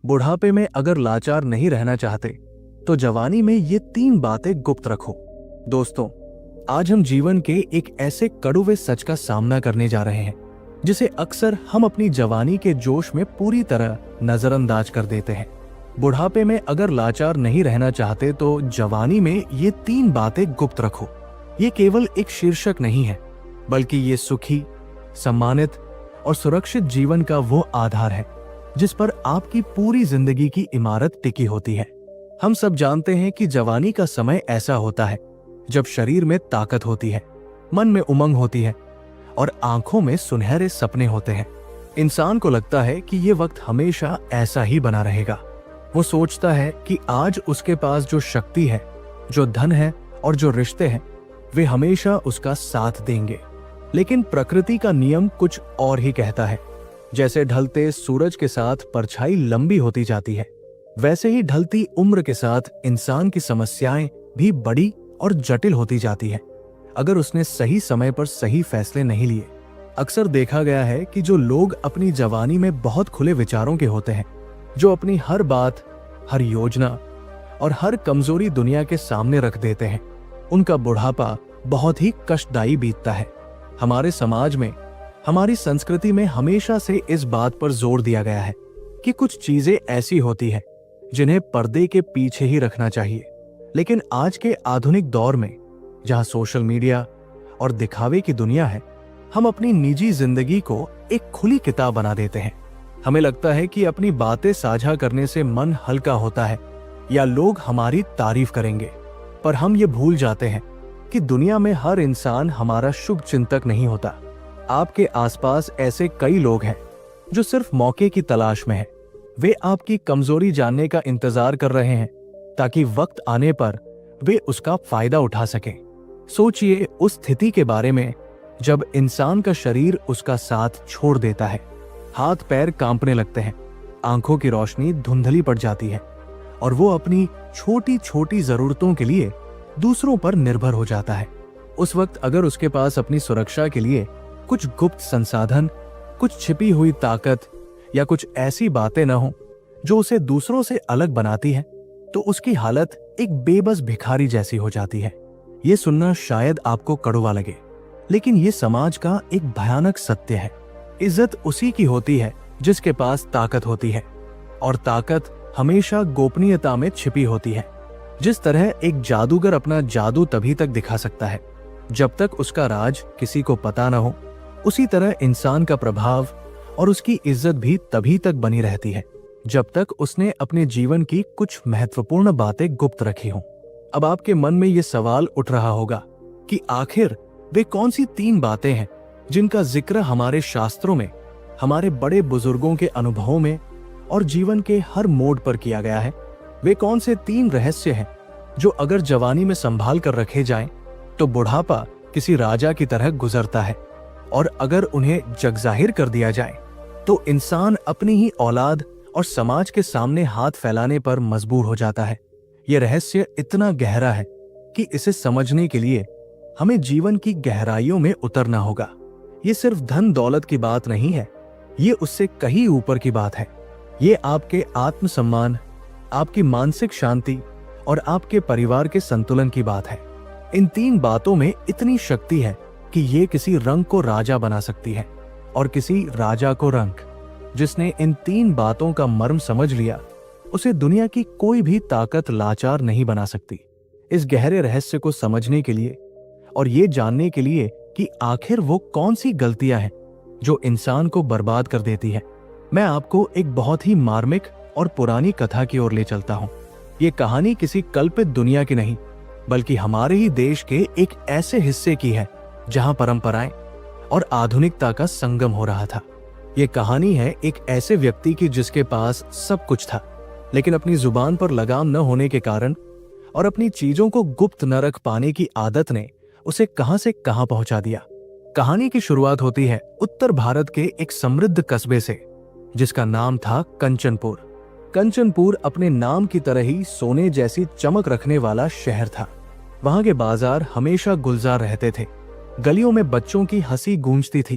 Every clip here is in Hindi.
बुढ़ापे में अगर लाचार नहीं रहना चाहते तो जवानी में ये 3 बातें गुप्त रखो। दोस्तों, आज हम जीवन के एक ऐसे कड़वे सच का सामना करने जा रहे हैं जिसे अक्सर हम अपनी जवानी के जोश में पूरी तरह नजरअंदाज कर देते हैं। बुढ़ापे में अगर लाचार नहीं रहना चाहते तो जवानी में ये 3 बातें गुप्त रखो। ये केवल एक शीर्षक नहीं है, बल्कि ये सुखी, सम्मानित और सुरक्षित जीवन का वो आधार है जिस पर आपकी पूरी जिंदगी की इमारत टिकी होती है। हम सब जानते हैं कि जवानी का समय ऐसा होता है जब शरीर में ताकत होती है, मन में उमंग होती है और आंखों में सुनहरे सपने होते हैं। इंसान को लगता है कि ये वक्त हमेशा ऐसा ही बना रहेगा। वो सोचता है कि आज उसके पास जो शक्ति है, जो धन है और जो रिश्ते हैं, वे हमेशा उसका साथ देंगे। लेकिन प्रकृति का नियम कुछ और ही कहता है। जैसे ढलते सूरज के साथ परछाई लंबी होती जाती है, वैसे ही ढलती उम्र के साथ इंसान की समस्याएं भी बड़ी और जटिल होती जाती है अगर उसने सही समय पर सही फैसले नहीं लिए। अक्सर देखा गया है कि जो लोग अपनी जवानी में बहुत खुले विचारों के होते हैं, जो अपनी हर बात, हर योजना और हर कमजोरी दुनिया के सामने रख देते हैं, उनका बुढ़ापा बहुत ही कष्टदायी बीतता है। हमारे समाज में, हमारी संस्कृति में हमेशा से इस बात पर जोर दिया गया है कि कुछ चीजें ऐसी होती हैं जिन्हें पर्दे के पीछे ही रखना चाहिए। लेकिन आज के आधुनिक दौर में, जहां सोशल मीडिया और दिखावे की दुनिया है, हम अपनी निजी जिंदगी को एक खुली किताब बना देते हैं। हमें लगता है कि अपनी बातें साझा करने से मन हल्का होता है या लोग हमारी तारीफ करेंगे, पर हम ये भूल जाते हैं कि दुनिया में हर इंसान हमारा शुभ चिंतक नहीं होता। आपके आसपास ऐसे कई लोग हैं जो सिर्फ मौके की तलाश में हैं। वे आपकी कमजोरी जानने का इंतजार कर रहे हैं ताकि वक्त आने पर वे उसका फायदा उठा सकें। सोचिए उस स्थिति के बारे में जब इंसान का शरीर उसका साथ छोड़ देता है, हाथ पैर कांपने लगते हैं, आंखों की रोशनी धुंधली पड़ जाती है और वो अपनी छोटी छोटी जरूरतों के लिए दूसरों पर निर्भर हो जाता है। उस वक्त अगर उसके पास अपनी सुरक्षा के लिए कुछ गुप्त संसाधन, कुछ छिपी हुई ताकत या कुछ ऐसी बातें न हो जो उसे दूसरों से अलग बनाती है, तो उसकी हालत एक बेबस भिखारी जैसी हो जाती है। ये सुनना शायद आपको कड़वा लगे, लेकिन ये समाज का एक भयानक सत्य है। इज्जत उसी की होती है जिसके पास ताकत होती है, और ताकत हमेशा गोपनीयता में छिपी होती है। जिस तरह एक जादूगर अपना जादू तभी तक दिखा सकता है जब तक उसका राज किसी को पता न हो, उसी तरह इंसान का प्रभाव और उसकी इज्जत भी तभी तक बनी रहती है जब तक उसने अपने जीवन की कुछ महत्वपूर्ण बातें गुप्त रखी हों। अब आपके मन में ये सवाल उठ रहा होगा कि आखिर वे कौन सी 3 बातें हैं जिनका जिक्र हमारे शास्त्रों में, हमारे बड़े बुजुर्गों के अनुभवों में और जीवन के हर मोड़ पर किया गया है। वे कौन से 3 रहस्य हैं जो अगर जवानी में संभाल कर रखे जाएं तो बुढ़ापा किसी राजा की तरह गुजरता है, और अगर उन्हें जगजाहिर कर दिया जाए तो इंसान अपनी ही औलाद और समाज के सामने हाथ फैलाने पर मजबूर हो जाता है। यह रहस्य इतना गहरा है कि इसे समझने के लिए हमें जीवन की गहराइयों में उतरना होगा। ये सिर्फ धन दौलत की बात नहीं है, ये उससे कहीं ऊपर की बात है। ये आपके आत्मसम्मान, आपकी मानसिक शांति और आपके परिवार के संतुलन की बात है। इन 3 बातों में इतनी शक्ति है कि ये किसी रंग को राजा बना सकती है और किसी राजा को रंक। जिसने इन 3 बातों का मर्म समझ लिया, उसे दुनिया की कोई भी ताकत लाचार नहीं बना सकती। इस गहरे रहस्य को समझने के लिए और ये जानने के लिए कि आखिर वो कौन सी गलतियां हैं जो इंसान को बर्बाद कर देती है, मैं आपको एक बहुत ही मार्मिक और पुरानी कथा की ओर ले चलता हूं। ये कहानी किसी कल्पित दुनिया की नहीं, बल्कि हमारे ही देश के एक ऐसे हिस्से की है जहां परंपराएं और आधुनिकता का संगम हो रहा था। ये कहानी है एक ऐसे व्यक्ति की जिसके पास सब कुछ था, लेकिन अपनी जुबान पर लगाम न होने के कारण और अपनी चीजों को गुप्त न रख पाने की आदत ने उसे कहां से कहां पहुंचा दिया। कहानी की शुरुआत होती है उत्तर भारत के एक समृद्ध कस्बे से जिसका नाम था कंचनपुर। कंचनपुर अपने नाम की तरह ही सोने जैसी चमक रखने वाला शहर था। वहां के बाजार हमेशा गुलजार रहते थे, गलियों में बच्चों की हंसी गूंजती थी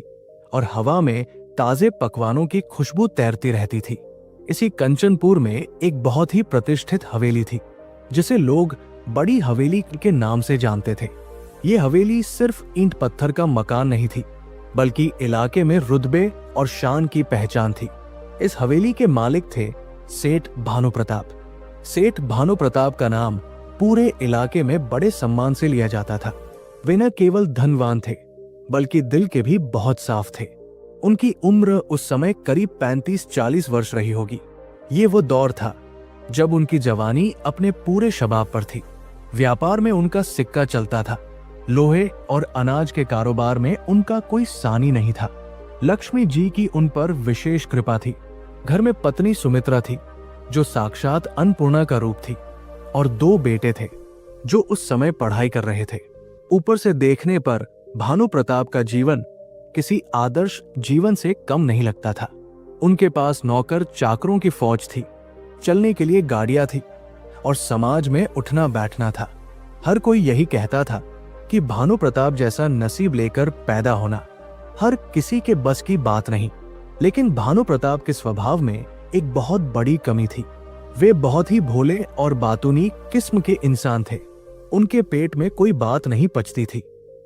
और हवा में ताजे पकवानों की खुशबू तैरती रहती थी। इसी कंचनपुर में एक बहुत ही प्रतिष्ठित हवेली थी, जिसे लोग बड़ी हवेली के नाम से जानते थे। ये हवेली सिर्फ ईंट पत्थर का मकान नहीं थी, बल्कि इलाके में रुतबे और शान की पहचान थी। इस हवेली के मालिक थे सेठ भानु प्रताप। सेठ भानु प्रताप का नाम पूरे इलाके में बड़े सम्मान से लिया जाता था। वे न केवल धनवान थे, बल्कि दिल के भी बहुत साफ थे। उनकी उम्र उस समय करीब 35-40 वर्ष रही होगी। ये वो दौर था जब उनकी जवानी अपने पूरे शबाब पर थी। व्यापार में उनका सिक्का चलता था। लोहे और अनाज के कारोबार में उनका कोई सानी नहीं था। लक्ष्मी जी की उन पर विशेष कृपा थी। घर में पत्नी सुमित्रा थी, जो साक्षात अन्नपूर्णा का रूप थी, और 2 बेटे थे जो उस समय पढ़ाई कर रहे थे। ऊपर से देखने पर भानु प्रताप का जीवन किसी आदर्श जीवन से कम नहीं लगता था। उनके पास नौकर चाकरों की फौज थी, चलने के लिए गाड़ियां थी, और समाज में उठना बैठना था। हर कोई यही कहता था कि भानु प्रताप जैसा नसीब लेकर पैदा होना हर किसी के बस की बात नहीं। लेकिन भानु प्रताप के स्वभाव में एक बहुत बड़ी कमी थी। वे बहुत ही भोले और बातूनी किस्म के इंसान थे। उनके पेट में कोई बात नहीं पचती थी।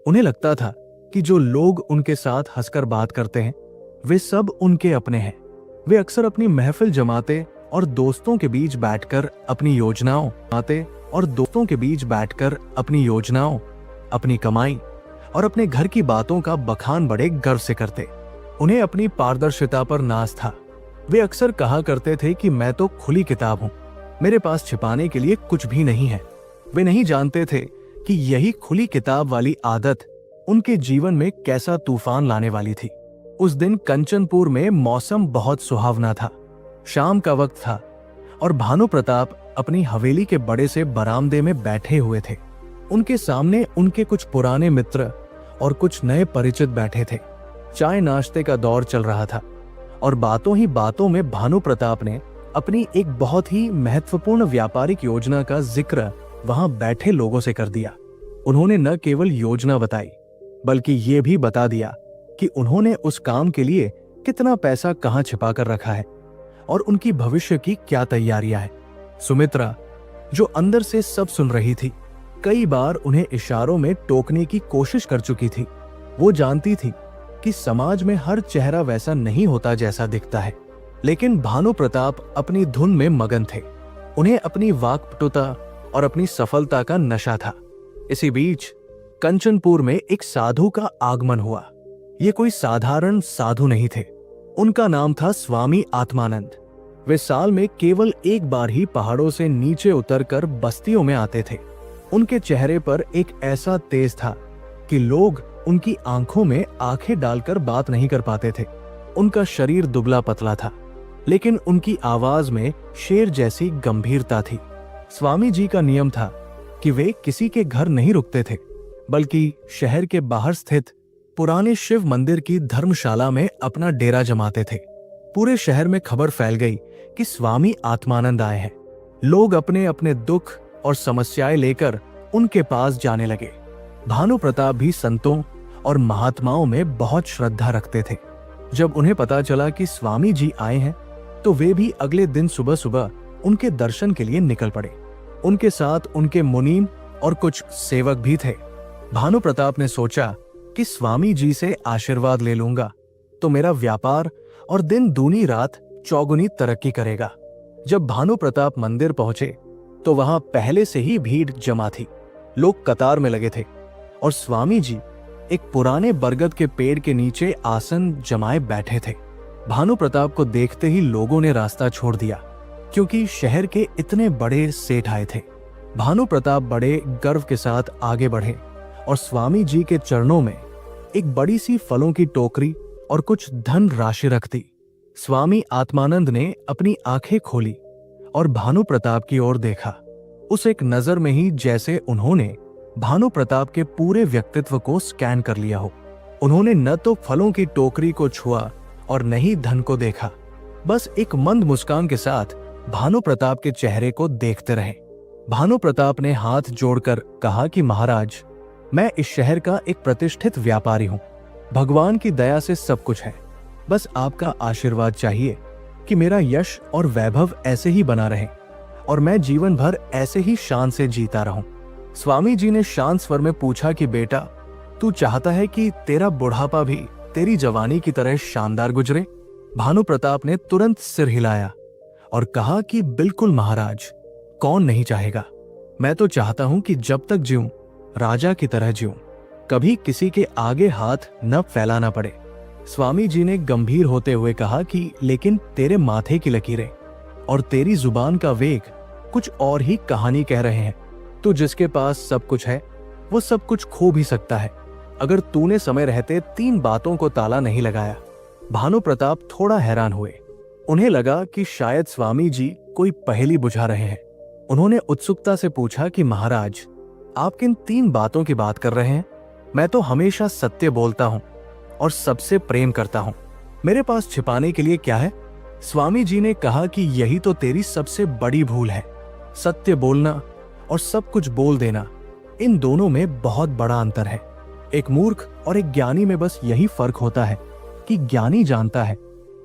उन्हें लगता था कि जो लोग उनके साथ हंसकर बात करते हैं, वे सब उनके अपने हैं। वे अक्सर अपनी महफिल जमाते और दोस्तों के बीच बैठकर अपनी योजनाओं, अपनी कमाई और अपने घर की बातों का बखान बड़े गर्व से करते। उन्हें अपनी पारदर्शिता पर नाज था। वे अक्सर कहा करते थे कि मैं तो खुली किताब हूं, मेरे पास छिपाने के लिए कुछ भी नहीं है। वे नहीं जानते थे कि यही खुली किताब वाली आदत उनके जीवन में कैसा तूफान लाने वाली थी। उस दिन कंचनपुर में मौसम बहुत सुहावना था। शाम का वक्त था और भानु प्रताप अपनी हवेली के बड़े से बरामदे में बैठे हुए थे। उनके सामने उनके कुछ पुराने मित्र और कुछ नए परिचित बैठे थे। चाय नाश्ते का दौर चल रहा था और बातों ही बातों में भानु प्रताप ने अपनी एक बहुत ही महत्वपूर्ण व्यापारिक योजना का जिक्र वहां बैठे लोगों से कर दिया। उन्होंने न केवल योजना बताई, बल्कि ये भी बता दिया कि उन्होंने उस काम के लिए कितना पैसा कहां छिपा कर रखा है और उनकी भविष्य की क्या तैयारियां हैं। सुमित्रा, जो अंदर से सब सुन रही थी, कई बार उन्हें इशारों में टोकने की कोशिश कर चुकी थी। वो जानती थी कि समाज में हर चेहरा वैसा नहीं होता जैसा दिखता है, लेकिन भानु प्रताप अपनी धुन में मगन थे। उन्हें अपनी वाक्पटुता और अपनी सफलता का नशा था। इसी बीच कंचनपुर में एक साधु का आगमन हुआ। ये कोई साधारण साधु नहीं थे। उनका नाम था स्वामी आत्मानंद। वे साल में केवल एक बार ही पहाड़ों से नीचे उतरकर बस्तियों में आते थे। उनके चेहरे पर एक ऐसा तेज था कि लोग उनकी आंखों में आंखें डालकर बात नहीं कर पाते थे। उनका शरीर दुबला पतला था, लेकिन उनकी आवाज में शेर जैसी गंभीरता थी। स्वामी जी का नियम था कि वे किसी के घर नहीं रुकते थे, बल्कि शहर के बाहर स्थित पुराने शिव मंदिर की धर्मशाला में अपना डेरा जमाते थे। पूरे शहर में खबर फैल गई कि स्वामी आत्मानंद आए हैं। लोग अपने अपने दुख और समस्याएं लेकर उनके पास जाने लगे। भानु प्रताप भी संतों और महात्माओं में बहुत श्रद्धा रखते थे। जब उन्हें पता चला कि स्वामी जी आए हैं, तो वे भी अगले दिन सुबह सुबह उनके दर्शन के लिए निकल पड़े। उनके साथ उनके मुनीम और कुछ सेवक भी थे। भानु प्रताप ने सोचा कि स्वामी जी से आशीर्वाद ले लूंगा तो मेरा व्यापार और दिन दूनी रात चौगुनी तरक्की करेगा। जब भानु प्रताप मंदिर पहुंचे तो वहां पहले से ही भीड़ जमा थी। लोग कतार में लगे थे और स्वामी जी एक पुराने बरगद के पेड़ के नीचे आसन जमाए बैठे थे। भानु प्रताप को देखते ही लोगों ने रास्ता छोड़ दिया, क्योंकि शहर के इतने बड़े सेठ आए थे। भानु प्रताप बड़े गर्व के साथ आगे बढ़े और स्वामी जी के चरणों में एक बड़ी सी फलों की टोकरी और कुछ धन राशि रख दी। स्वामी आत्मानंद ने अपनी आंखें खोली और भानु प्रताप की ओर देखा। उस एक नजर में ही जैसे उन्होंने भानु प्रताप के पूरे व्यक्तित्व को स्कैन कर लिया हो। उन्होंने न तो फलों की टोकरी को छुआ और न ही धन को देखा, बस एक मंद मुस्कान के साथ भानु प्रताप के चेहरे को देखते रहे। भानु प्रताप ने हाथ जोड़कर कहा कि महाराज, मैं इस शहर का एक प्रतिष्ठित व्यापारी हूं। भगवान की दया से सब कुछ है, बस आपका आशीर्वाद चाहिए। कि मेरा यश और वैभव ऐसे ही बना रहे और मैं जीवन भर ऐसे ही शान से जीता रहूं। स्वामी जी ने शांत स्वर में पूछा कि बेटा, तू चाहता है कि तेरा बुढ़ापा भी तेरी जवानी की तरह शानदार गुजरे? भानु प्रताप ने तुरंत सिर हिलाया और कहा कि बिल्कुल महाराज, कौन नहीं चाहेगा। मैं तो चाहता हूं कि जब तक जीऊं राजा की तरह जीऊं, कभी किसी के आगे हाथ न फैलाना पड़े। स्वामी जी ने गंभीर होते हुए कहा कि लेकिन तेरे माथे की लकीरें और तेरी जुबान का वेग कुछ और ही कहानी कह रहे हैं। तू जिसके पास सब कुछ है वो सब कुछ खो भी सकता है अगर तूने समय रहते 3 बातों को ताला नहीं लगाया। भानु प्रताप थोड़ा हैरान हुए। उन्हें लगा कि शायद स्वामी जी कोई पहेली बुझा रहे हैं। उन्होंने उत्सुकता से पूछा कि महाराज, आप किन 3 बातों की बात कर रहे हैं? मैं तो हमेशा सत्य बोलता हूं और सबसे प्रेम करता हूं। मेरे पास छिपाने के लिए क्या है? स्वामी जी ने कहा कि यही तो तेरी सबसे बड़ी भूल है। सत्य बोलना और सब कुछ बोल देना, इन दोनों में बहुत बड़ा अंतर है। एक मूर्ख और एक ज्ञानी में बस यही फर्क होता है कि ज्ञानी जानता है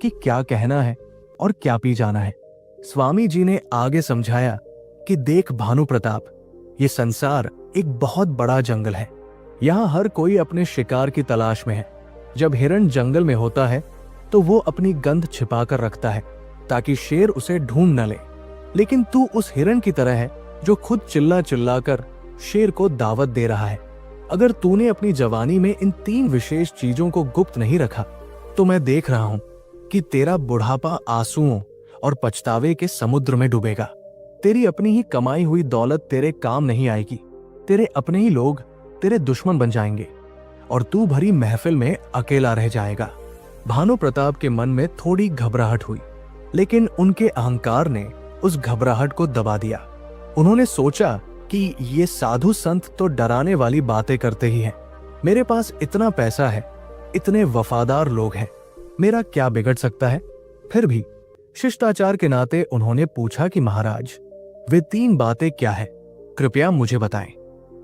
कि क्या कहना है और क्या पी जाना है। स्वामी जी ने आगे समझाया कि देख भानु प्रताप, ये संसार एक बहुत बड़ा जंगल है। यहाँ हर कोई अपने शिकार की तलाश में है। जब हिरण जंगल में होता है तो वो अपनी गंध छिपा कर रखता है ताकि शेर उसे ढूंढ न ले। लेकिन तू उस हिरण की तरह है जो खुद चिल्ला चिल्ला कर शेर को दावत दे रहा है। अगर तूने अपनी जवानी में इन 3 विशेष चीजों को गुप्त नहीं रखा तो मैं देख रहा हूं कि तेरा बुढ़ापा आंसुओं और पछतावे के समुद्र में डूबेगा। तेरी अपनी ही कमाई हुई दौलत तेरे काम नहीं आएगी। तेरे अपने ही लोग तेरे दुश्मन बन जाएंगे और तू भरी महफिल में अकेला रह जाएगा। भानु प्रताप के मन में थोड़ी घबराहट हुई, लेकिन उनके अहंकार ने उस घबराहट को दबा दिया। उन्होंने सोचा कि ये साधु संत तो डराने वाली बातें करते ही हैं। मेरे पास इतना पैसा है, इतने वफादार लोग हैं, मेरा क्या बिगड़ सकता है? फिर भी शिष्टाचार के नाते उन्होंने पूछा कि महाराज, वे 3 बातें क्या है? कृपया मुझे बताएं,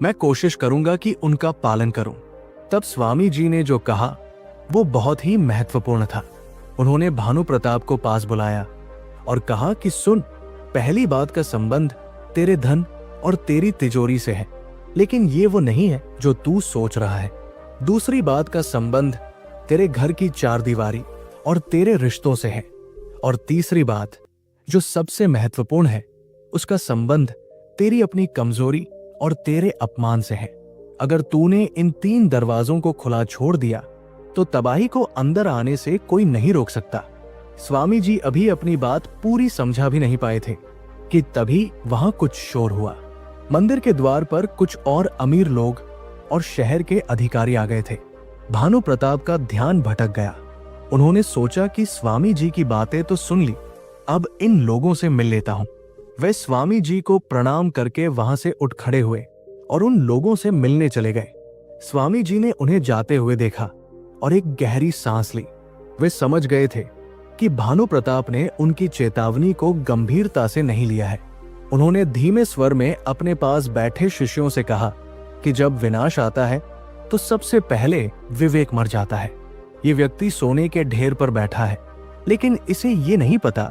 मैं कोशिश करूंगा कि उनका पालन करूं। तब स्वामी जी ने जो कहा वो बहुत ही महत्वपूर्ण था। उन्होंने भानु प्रताप को पास बुलाया और कहा कि सुन, पहली बात का संबंध तेरे धन और तेरी तिजोरी से है, लेकिन ये वो नहीं है जो तू सोच रहा है। दूसरी बात का संबंध तेरे घर की 4 दीवारी और तेरे रिश्तों से है। और तीसरी बात जो सबसे महत्वपूर्ण है, उसका संबंध तेरी अपनी कमजोरी और तेरे अपमान से है। अगर तूने इन 3 दरवाजों को खुला छोड़ दिया तो तबाही को अंदर आने से कोई नहीं रोक सकता। स्वामी जी अभी अपनी बात पूरी समझा भी नहीं पाए थे कि तभी वहां कुछ शोर हुआ। मंदिर के द्वार पर कुछ और अमीर लोग और शहर के अधिकारी आ गए थे। भानु प्रताप का ध्यान भटक गया। उन्होंने सोचा कि स्वामी जी की बातें तो सुन ली, अब इन लोगों से मिल लेता हूं। वे स्वामी जी को प्रणाम करके वहां से उठ खड़े हुए और उन लोगों से मिलने चले गए। स्वामी जी ने उन्हें जाते हुए देखा और एक गहरी सांस ली। वे समझ गए थे कि भानु प्रताप ने उनकी चेतावनी को गंभीरता से नहीं लिया है। उन्होंने धीमे स्वर में अपने पास बैठे शिष्यों से कहा कि जब विनाश आता है तो सबसे पहले विवेक मर जाता है। ये व्यक्ति सोने के ढेर पर बैठा है, लेकिन इसे ये नहीं पता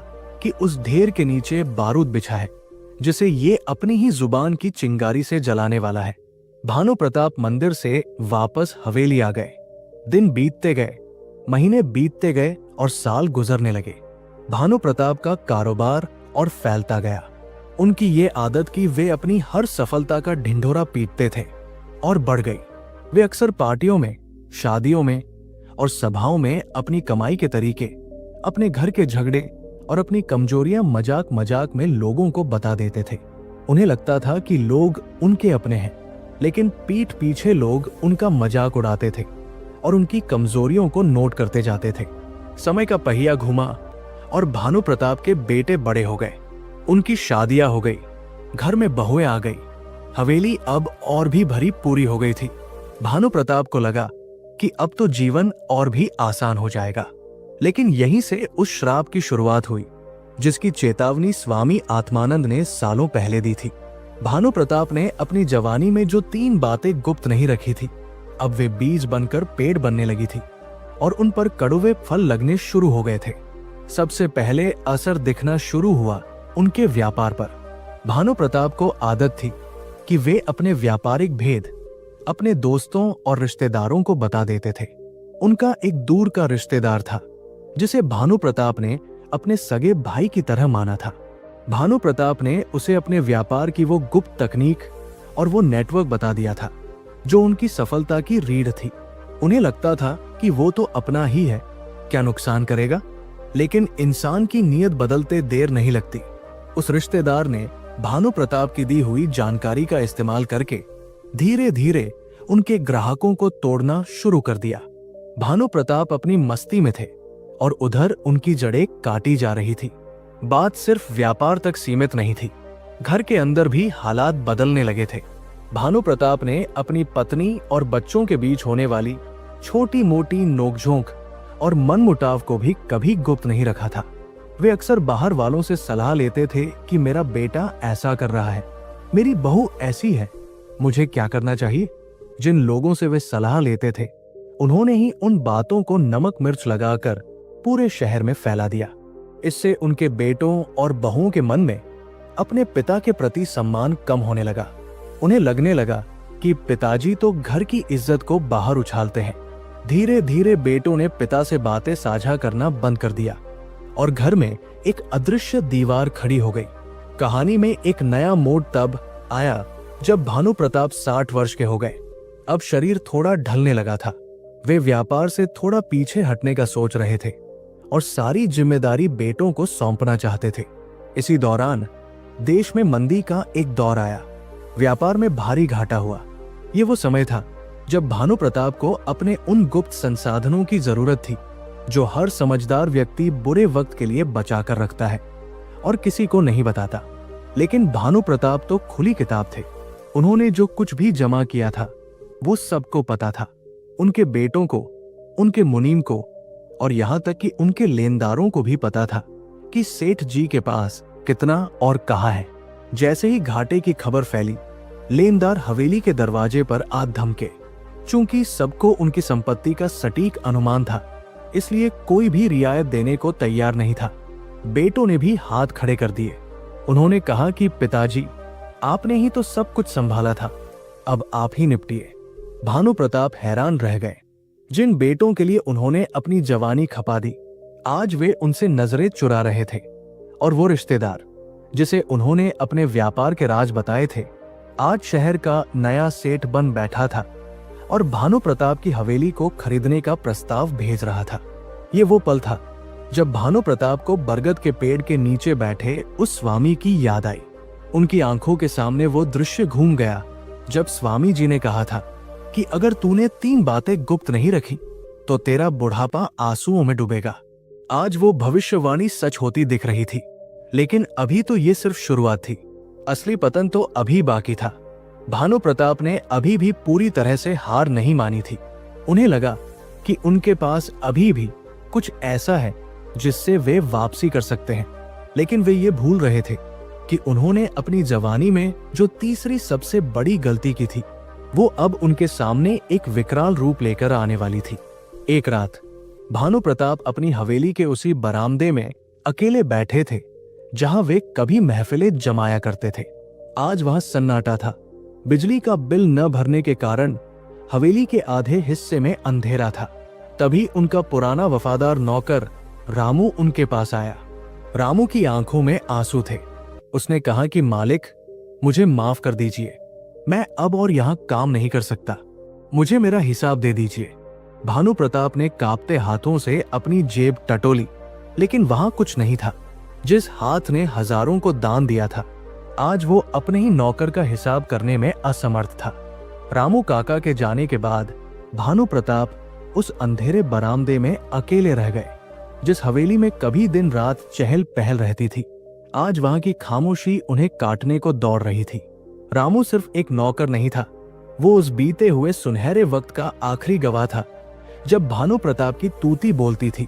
कि उस ढेर के नीचे बारूद बिछा है जिसे ये अपनी ही जुबान की चिंगारी से जलाने वाला है। भानु प्रताप मंदिर से वापस हवेली आ गए। दिन बीतते गए, महीने बीतते गए और साल गुजरने लगे। भानु प्रताप का कारोबार और फैलता गया। उनकी ये आदत कि वे अपनी हर सफलता का ढिंढोरा पीटते थे और बढ़ गई। वे अक्सर पार्टियों में, शादियों में और सभाओं में अपनी कमाई के तरीके, अपने घर के झगड़े और अपनी कमजोरियां मजाक मजाक में लोगों को बता देते थे। उन्हें लगता था कि लोग उनके अपने हैं, लेकिन पीठ पीछे लोग उनका मजाक उड़ाते थे और उनकी कमजोरियों को नोट करते जाते थे। समय का पहिया घुमा और भानु प्रताप के बेटे बड़े हो गए। उनकी शादियां हो गई, घर में बहुएं आ गई। हवेली अब और भी भरी पूरी हो गई थी। भानु प्रताप को लगा कि अब तो जीवन और भी आसान हो जाएगा। लेकिन यहीं से उस श्राप की शुरुआत हुई जिसकी चेतावनी स्वामी आत्मानंद ने सालों पहले दी थी। भानु प्रताप ने अपनी जवानी में जो 3 बातें गुप्त नहीं रखी थी, अब वे बीज बनकर पेड़ बनने लगी थी और उन पर कड़वे फल लगने शुरू हो गए थे। सबसे पहले असर दिखना शुरू हुआ उनके व्यापार पर। भानु प्रताप को आदत थी कि वे अपने व्यापारिक भेद अपने दोस्तों और रिश्तेदारों को बता देते थे। उनका एक दूर का रिश्तेदार था जिसे भानु प्रताप ने अपने सगे भाई की तरह माना था। भानु प्रताप ने उसे अपने व्यापार की वो गुप्त तकनीक और वो नेटवर्क बता दिया था जो उनकी सफलता की रीढ़ थी। उन्हें लगता था कि वो तो अपना ही है, क्या नुकसान करेगा। लेकिन इंसान की नीयत बदलते देर नहीं लगती। उस रिश्तेदार ने भानु प्रताप की दी हुई जानकारी का इस्तेमाल करके धीरे धीरे उनके ग्राहकों को तोड़ना शुरू कर दिया। भानु प्रताप अपनी मस्ती में थे और उधर उनकी जड़ें काटी जा रही थी। बात सिर्फ व्यापार तक सीमित नहीं थी, घर के अंदर भी हालात बदलने लगे थे। भानु प्रताप ने अपनी पत्नी और बच्चों के बीच होने वाली छोटी मोटी नोकझोंक और मनमुटाव को भी कभी गुप्त नहीं रखा था। वे अक्सर बाहर वालों से सलाह लेते थे कि मेरा बेटा ऐसा कर रहा है, मेरी बहू ऐसी है, मुझे क्या करना चाहिए। जिन लोगों से वे सलाह लेते थे उन्होंने ही उन बातों को नमक मिर्च लगाकर पूरे शहर में फैला दिया। इससे उनके बेटों और बहुओं के मन में अपने पिता के प्रति सम्मान कम होने लगा। उन्हें लगने लगा कि पिताजी तो घर की इज्जत को बाहर उछालते हैं। धीरे धीरे बेटों ने पिता से बातें साझा करना बंद कर दिया और घर में एक अदृश्य दीवार खड़ी हो गई। कहानी में एक नया मोड़ तब आया जब भानु प्रताप 60 वर्ष के हो गए। अब शरीर थोड़ा ढलने लगा था। वे व्यापार से थोड़ा पीछे हटने का सोच रहे थे और सारी जिम्मेदारी बेटों को सौंपना चाहते थे। इसी दौरान देश में मंदी का एक दौर आया। व्यापार में भारी घाटा हुआ। ये वो समय था जब भानु प्रताप को अपने उन गुप्त संसाधनों की जरूरत थी जो हर समझदार व्यक्ति बुरे वक्त के लिए बचा कर रखता है और किसी को नहीं बताता। लेकिन भानु प्रताप तो खुली किताब थे। उन्होंने जो कुछ भी जमा किया था वो सबको पता था, उनके बेटों को, उनके मुनीम को और यहां तक कि उनके लेनदारों को भी पता था कि सेठ जी के पास कितना और कहां है। जैसे ही घाटे की खबर फैली, लेनदार हवेली के दरवाजे पर आ धमके। चूंकि सबको उनकी संपत्ति का सटीक अनुमान था, इसलिए कोई भी रियायत देने को तैयार नहीं था। बेटों ने भी हाथ खड़े कर दिए। उन्होंने कहा कि पिताजी, आपने ही तो सब कुछ संभाला था, अब आप ही निपटिए। भानु प्रताप हैरान रह गए। जिन बेटों के लिए उन्होंने अपनी जवानी खपा दी, आज वे उनसे नजरें चुरा रहे थे। और वो रिश्तेदार जिसे उन्होंने अपने व्यापार के राज बताए थे, आज शहर का नया सेठ बन बैठा था और भानु प्रताप की हवेली को खरीदने का प्रस्ताव भेज रहा था। ये वो पल था जब भानु प्रताप को बरगद के पेड़ के नीचे बैठे उस स्वामी की याद आई। उनकी आंखों के सामने वो दृश्य घूम गया जब स्वामी जी ने कहा था कि अगर तूने 3 बातें गुप्त नहीं रखी तो तेरा बुढ़ापा आंसुओं में डूबेगा। आज वो भविष्यवाणी सच होती दिख रही थी, लेकिन अभी तो ये सिर्फ शुरुआत थी। असली पतन तो अभी बाकी था। भानु प्रताप ने अभी भी पूरी तरह से हार नहीं मानी थी। उन्हें लगा कि उनके पास अभी भी कुछ ऐसा है जिससे वे वापसी कर सकते हैं। लेकिन वे ये भूल रहे थे कि उन्होंने अपनी जवानी में जो तीसरी सबसे बड़ी गलती की थी, वो अब उनके सामने एक विकराल रूप लेकर आने वाली थी। एक रात भानु प्रताप अपनी हवेली के उसी बरामदे में अकेले बैठे थे जहां वे कभी महफिलें जमाया करते थे। आज वहां सन्नाटा था। बिजली का बिल न भरने के कारण हवेली के आधे हिस्से में अंधेरा था। तभी उनका पुराना वफादार नौकर रामू उनके पास आया। रामू की आंखों में आंसू थे। उसने कहा कि मालिक, मुझे माफ कर दीजिए, मैं अब और यहाँ काम नहीं कर सकता, मुझे मेरा हिसाब दे दीजिए। भानु प्रताप ने कांपते हाथों से अपनी जेब टटोली, लेकिन वहां कुछ नहीं था। जिस हाथ ने हजारों को दान दिया था, आज वो अपने ही नौकर का हिसाब करने में असमर्थ था। रामू काका के जाने के बाद भानु प्रताप उस अंधेरे बरामदे में अकेले रह गए। जिस हवेली में कभी दिन रात चहल पहल रहती थी, आज वहां की खामोशी उन्हें काटने को दौड़ रही थी। रामू सिर्फ एक नौकर नहीं था, वो उस बीते हुए सुनहरे वक्त का आखिरी गवाह था जब भानु प्रताप की तूती बोलती थी।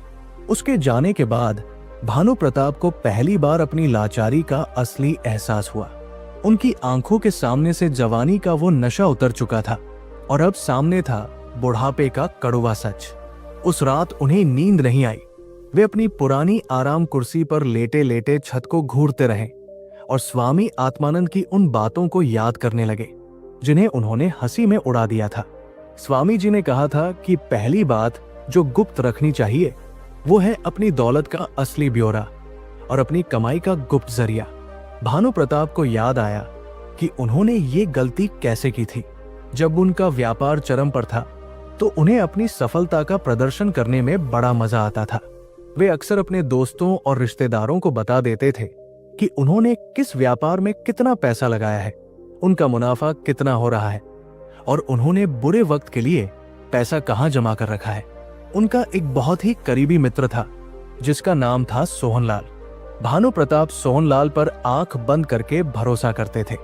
उसके जाने के बाद भानु प्रताप को पहली बार अपनी लाचारी का असली एहसास हुआ। उनकी आंखों के सामने से जवानी का वो नशा उतर चुका था और अब सामने था बुढ़ापे का कड़वा सच। उस रात उन्हें नींद नहीं आई। वे अपनी पुरानी आराम कुर्सी पर लेटे लेटे छत को घूरते रहे और स्वामी आत्मानंद की उन बातों को याद करने लगे जिन्हें उन्होंने हंसी में उड़ा दिया था। स्वामी जी ने कहा था कि पहली बात जो गुप्त रखनी चाहिए वो है अपनी दौलत का असली ब्यौरा और अपनी कमाई का गुप्त जरिया। भानु प्रताप को याद आया कि उन्होंने ये गलती कैसे की थी। जब उनका व्यापार चरम पर था तो उन्हें अपनी सफलता का प्रदर्शन करने में बड़ा मजा आता था। वे अक्सर अपने दोस्तों और रिश्तेदारों को बता देते थे कि उन्होंने किस व्यापार में कितना पैसा लगाया है, उनका मुनाफा कितना हो रहा है और उन्होंने बुरे वक्त के लिए पैसा कहां जमा कर रखा है। उनका एक बहुत ही करीबी मित्र था जिसका नाम था सोहनलाल। भानु प्रताप सोहनलाल पर आंख बंद करके भरोसा करते थे।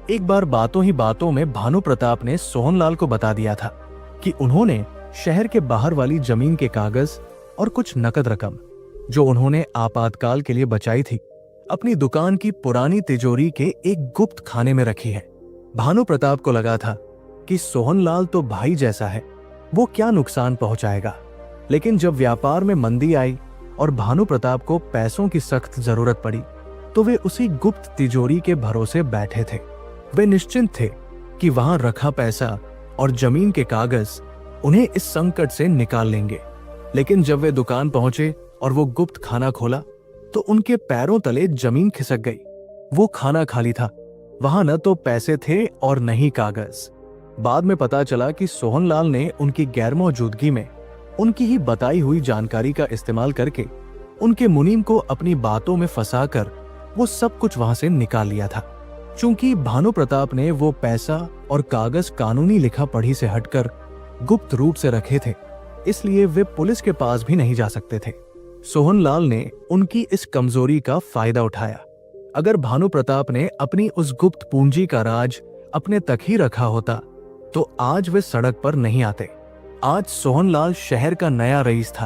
एक बार बातों ही बातों में भानु प्रताप ने सोहनलाल को बता दिया था कि उन्होंने शहर के बाहर वाली जमीन के कागज और कुछ नकद रकम जो उन्होंने आपातकाल के लिए बचाई थी अपनी दुकान की पुरानी तिजोरी के एक गुप्त खाने में रखी है। भानु प्रताप को लगा था कि सोहनलाल तो भाई जैसा है, वो क्या नुकसान पहुंचाएगा। लेकिन जब व्यापार में मंदी आई और भानु प्रताप को पैसों की सख्त जरूरत पड़ी तो वे उसी गुप्त तिजोरी के भरोसे बैठे थे। वे निश्चिंत थे कि वहां रखा पैसा और जमीन के कागज उन्हें इस संकट से निकाल लेंगे। लेकिन जब वे दुकान पहुंचे और वो गुप्त खाना खोला तो उनके पैरों तले जमीन खिसक गई। वो खाना खाली था, वहां न तो पैसे थे और न ही कागज। बाद में पता चला कि सोहनलाल ने उनकी गैरमौजूदगी में उनकी ही बताई हुई जानकारी का इस्तेमाल करके उनके मुनीम को अपनी बातों में फंसाकर वो सब कुछ वहां से निकाल लिया था। चूंकि भानु प्रताप ने वो पैसा और कागज कानूनी लिखा पढ़ी से हटकर गुप्त रूप से रखे थे, इसलिए वे पुलिस के पास भी नहीं जा सकते थे। सोहनलाल ने उनकी इस कमजोरी का फायदा उठाया। अगर भानु प्रताप ने अपनी उस गुप्त पूंजी का राज अपने तक ही रखा होता तो आज वे सड़क पर नहीं आते। आज सोहनलाल शहर का नया रईस था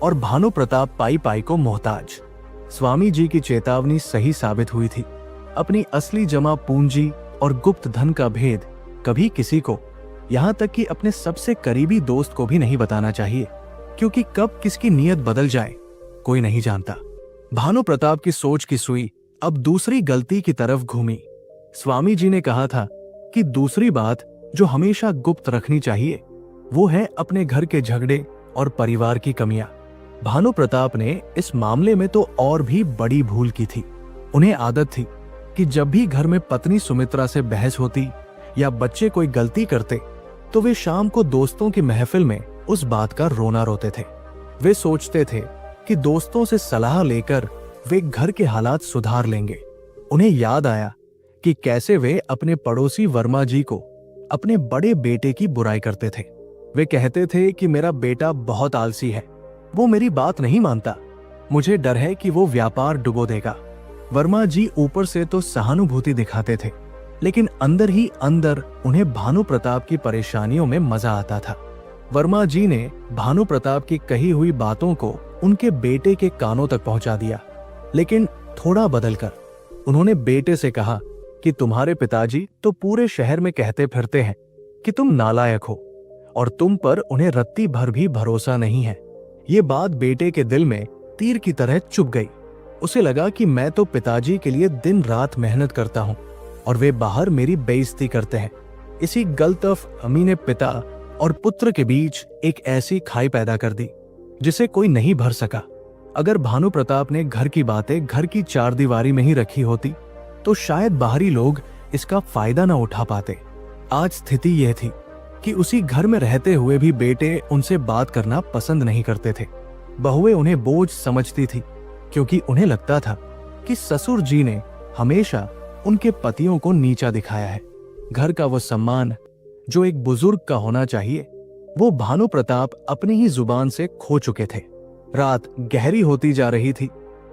और भानु प्रताप पाई पाई को मोहताज। स्वामी जी की चेतावनी सही साबित हुई थी। अपनी असली जमा पूंजी और गुप्त धन का भेद कभी किसी को, यहां तक कि अपने सबसे करीबी दोस्त को भी नहीं बताना चाहिए, क्योंकि कब किसकी नीयत बदल जाए कोई नहीं जानता। भानु प्रताप की सोच की सुई अब दूसरी गलती की तरफ घूमी। स्वामी जी ने कहा था कि दूसरी बात जो हमेशा गुप्त रखनी चाहिए वो है अपने घर के झगड़े और परिवार की कमियां। भानु प्रताप ने इस मामले में तो और भी बड़ी भूल की थी। उन्हें आदत थी कि जब भी घर में पत्नी सुमित्रा से बहस होती या बच्चे कोई गलती करते तो वे शाम को दोस्तों की महफिल में उस बात का रोना रोते थे। वे सोचते थे कि दोस्तों से सलाह लेकर वे घर के हालात सुधार लेंगे। उन्हें याद आया कि कैसे वे अपने पड़ोसी वर्मा जी को अपने बड़े बेटे की बुराई करते थे। वे कहते थे कि मेरा बेटा बहुत आलसी है, वो मेरी बात नहीं मानता, मुझे डर है कि वो व्यापार डुबो देगा। वर्मा जी ऊपर से तो सहानुभूति दिखाते थे, लेकिन अंदर ही अंदर उन्हें भानु प्रताप की परेशानियों में मजा आता था। वर्मा जी ने भानु प्रताप की कही हुई बातों को उनके बेटे के कानों तक पहुंचा दिया, लेकिन थोड़ा बदलकर उन्होंने बेटे से कहा कि तुम्हारे पिताजी तो पूरे शहर में कहते फिरते हैं कि तुम नालायक हो और तुम पर उन्हें रत्ती भर भी भरोसा नहीं है। ये बात बेटे के दिल में तीर की तरह चुभ गई। उसे लगा कि मैं तो पिताजी के लिए दिन रात मेहनत करता हूँ और वे बाहर मेरी बेइज्जती करते हैं। इसी गलतफहमी ने पिता और पुत्र के बीच एक ऐसी खाई पैदा कर दी जिसे कोई नहीं भर सका। अगर भानु प्रताप ने घर की बातें घर की चारदीवारी में ही रखी होती तो शायद बाहरी लोग इसका फायदा न उठा पाते। आज स्थिति यह थी कि उसी घर में रहते हुए भी बेटे उनसे बात करना पसंद नहीं करते थे। बहुएं उन्हें बोझ समझती थी, क्योंकि उन्हें लगता था कि ससुर जी ने हमेशा उनके पतियों को नीचा दिखाया है। घर का वो सम्मान जो एक बुजुर्ग का होना चाहिए वो भानु प्रताप अपनी ही जुबान से खो चुके थे। रात गहरी होती जा रही थी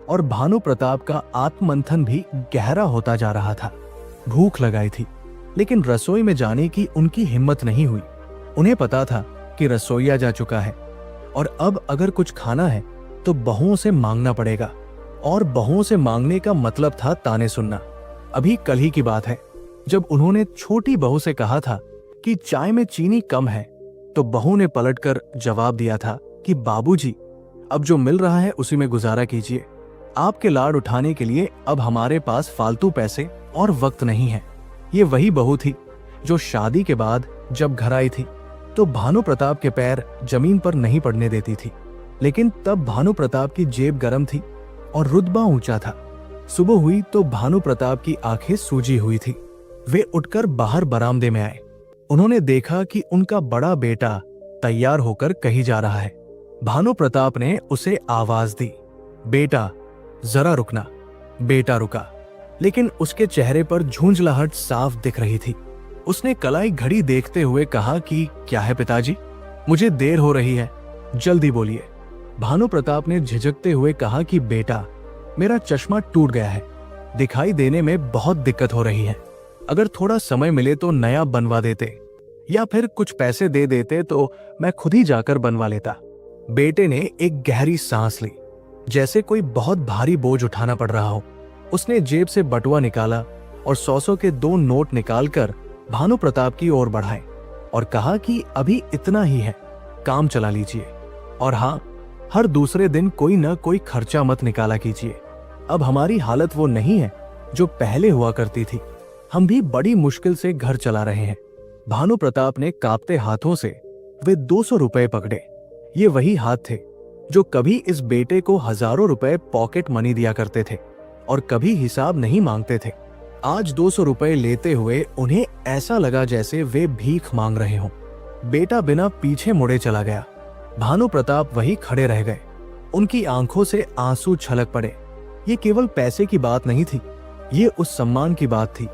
और भानु प्रताप का आत्ममंथन भी गहरा होता जा रहा था। भूख लगाई थी, लेकिन रसोई में जाने की उनकी हिम्मत नहीं हुई। उन्हें पता था कि रसोइया जा चुका है और अब अगर कुछ खाना है तो बहुओं से मांगना पड़ेगा, और बहुओं से मांगने का मतलब था ताने सुनना। अभी कल ही की बात है जब उन्होंने छोटी बहू से कहा था कि चाय में चीनी कम है, तो बहू ने पलटकर जवाब दिया था कि बाबूजी, अब जो मिल रहा है उसी में गुजारा कीजिए। आपके लाड उठाने के लिए अब हमारे पास फालतू पैसे और वक्त नहीं है। ये वही बहू थी जो शादी के बाद जब घर आई थी तो भानु प्रताप के पैर जमीन पर नहीं पड़ने देती थी, लेकिन तब भानु प्रताप की जेब गर्म थी और रुतबा ऊंचा था। सुबह हुई तो भानु प्रताप की आंखें सूजी हुई थी। वे उठकर बाहर बरामदे में आए। उन्होंने देखा कि उनका बड़ा बेटा तैयार होकर कहीं जा रहा है। भानु प्रताप ने उसे आवाज दी, बेटा जरा रुकना। बेटा रुका, लेकिन उसके चेहरे पर झुंझलाहट साफ दिख रही थी। उसने कलाई घड़ी देखते हुए कहा कि क्या है पिताजी, मुझे देर हो रही है, जल्दी बोलिए। भानु प्रताप ने झिझकते हुए कहा कि बेटा मेरा चश्मा टूट गया है, दिखाई देने में बहुत दिक्कत हो रही है। अगर थोड़ा समय मिले तो नया बनवा देते या फिर कुछ पैसे दे देते तो मैं खुद ही जाकर बनवा लेता। बेटे ने एक गहरी सांस ली, जैसे कोई बहुत भारी बोझ उठाना पड़ रहा हो। उसने जेब से बटुआ निकाला और 100 के 2 नोट निकालकर भानु प्रताप की ओर बढ़ाए और कहा कि अभी इतना ही है, काम चला लीजिए। और हाँ, हर दूसरे दिन कोई न कोई खर्चा मत निकाला कीजिए। अब हमारी हालत वो नहीं है जो पहले हुआ करती थी। हम भी बड़ी मुश्किल से घर चला रहे हैं। भानु प्रताप ने कांपते हाथों से वे 200 रुपए पकड़े। ये वही हाथ थे जो कभी इस बेटे को हजारों रुपए पॉकेट मनी दिया करते थे और कभी हिसाब नहीं मांगते थे। आज 200 रुपए लेते हुए उन्हें ऐसा लगा जैसे वे भीख मांग रहे हों। बेटा बिना पीछे मुड़े चला गया। भानु प्रताप वहीं खड़े रह गए। उनकी आंखों से आंसू छलक पड़े। ये केवल पैसे की बात नहीं थी, ये उस सम्मान की बात थी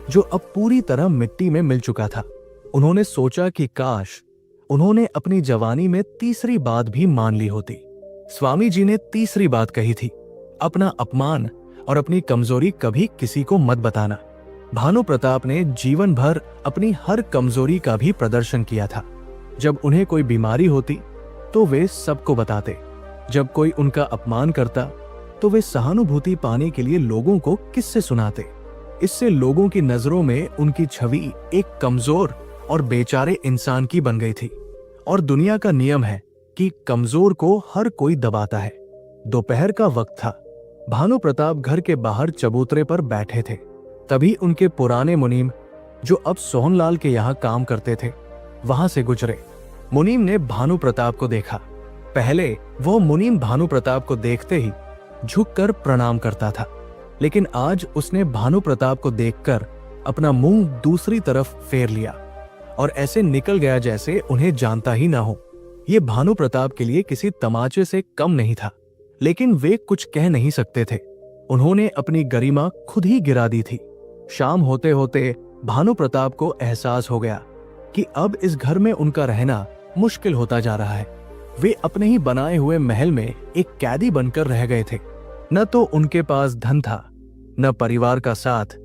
जो अब पूरी तरह मिट्टी में मिल चुका था। उन्होंने सोचा कि काश उन्होंने अपनी जवानी में तीसरी बात भी मान ली होती। स्वामी जी ने तीसरी बात कही थी, अपना अपमान और अपनी कमजोरी कभी किसी को मत बताना। भानु प्रताप ने जीवन भर अपनी हर कमजोरी का भी प्रदर्शन किया था। जब उन्हें कोई बीमारी होती तो वे सबको बताते। जब कोई उनका अपमान करता तो वे सहानुभूति पाने के लिए लोगों को किस्से सुनाते। इससे लोगों की नजरों में उनकी छवि एक कमजोर और बेचारे इंसान की बन गई थी। और दुनिया का नियम है कि कमजोर को हर कोई दबाता है। दोपहर का वक्त था। भानु प्रताप घर के बाहर चबूतरे पर बैठे थे। तभी उनके पुराने मुनीम, जो अब सोहनलाल के यहाँ काम करते थे, वहां से गुजरे। मुनीम ने भानु प्रताप को देखा। पहले वो मुनीम भानु प्रताप को देखते ही झुककर प्रणाम करता था, लेकिन आज उसने भानु प्रताप को देखकर अपना मुंह दूसरी तरफ फेर लिया और ऐसे निकल गया जैसे उन्हें जानता ही ना हो। ये भानु प्रताप के लिए किसी तमाचे से कम नहीं था, लेकिन वे कुछ कह नहीं सकते थे। उन्होंने अपनी गरिमा खुद ही गिरा दी थी। शाम होते होते भानु प्रताप को एहसास हो गया कि अब इस घर में उनका रहना मुश्किल होता जा रहा है। वे अपने ही बनाए हुए महल में एक कैदी बनकर रह गए थे। न तो उनके पास धन था, न परिवार का साथ,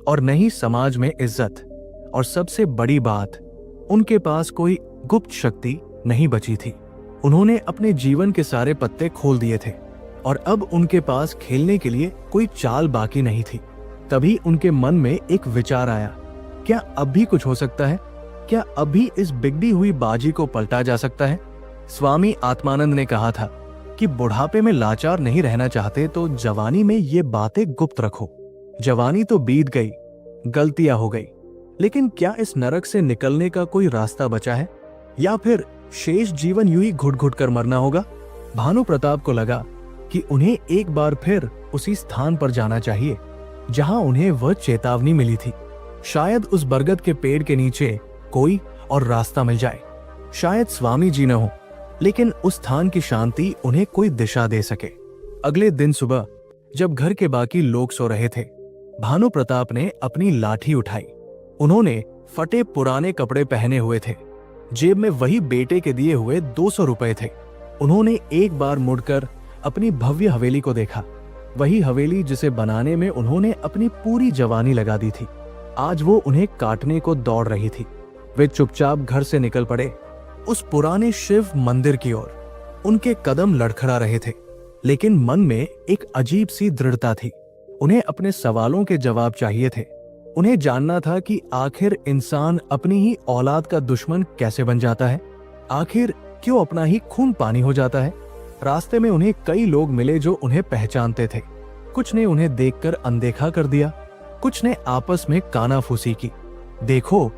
और न ही समाज में इज्जत, और सबसे बड़ी बात, उनके पास कोई गुप्त शक्ति नहीं बची थी। उन्होंने अपने जीवन के सारे पत्ते खोल दिए थे और अब उनके पास खेलने के लिए कोई चाल बाकी नहीं थी। तभी उनके मन में एक विचार आया, क्या अब भी कुछ हो सकता है? क्या अभी इस बिगड़ी हुई बाजी को पलटा जा सकता है? स्वामी आत्मानंद ने कहा था कि बुढ़ापे में लाचार नहीं रहना चाहते तो जवानी में ये बातें गुप्त रखो। जवानी तो बीत गई, गलतियां हो गई, लेकिन क्या इस नरक से निकलने का कोई रास्ता बचा है, या फिर शेष जीवन यूं ही घुट घुट कर मरना होगा? भानु प्रताप को लगा कि उन्हें एक बार फिर उसी स्थान पर जाना चाहिए जहां उन्हें वह चेतावनी मिली थी। शायद उस बरगद के पेड़ के नीचे कोई और रास्ता मिल जाए। शायद स्वामी जी न हो, लेकिन उस स्थान की शांति उन्हें कोई दिशा दे सके। अगले दिन सुबह जब घर के बाकी लोग सो रहे थे, भानु प्रताप ने अपनी लाठी उठाई। उन्होंने फटे पुराने कपड़े पहने हुए थे। जेब में वही बेटे के दिए हुए 200 रुपए थे। उन्होंने एक बार मुड़कर अपनी भव्य हवेली को देखा, वही हवेली जिसे बनाने में उन्होंने अपनी पूरी जवानी लगा दी थी। आज वो उन्हें काटने को दौड़ रही थी। वे चुपचाप घर से निकल पड़े उस पुराने शिव मंदिर की ओर। उनके कदम लड़खड़ा रहे थे, लेकिन मन में एक अजीब सी दृढ़ता थी। उन्हें अपने सवालों के जवाब चाहिए थे। उन्हें जानना था कि आखिर इंसान अपनी ही औलाद का दुश्मन कैसे बन जाता है? आखिर क्यों अपना ही खून पानी हो जाता है? रास्ते में उन्हें कई लोग मिले जो उन्हें पहचानते थे। कुछ ने उन्हें देखकर अनदेखा कर दिया, कुछ ने आपस में कानाफूसी की। देखो,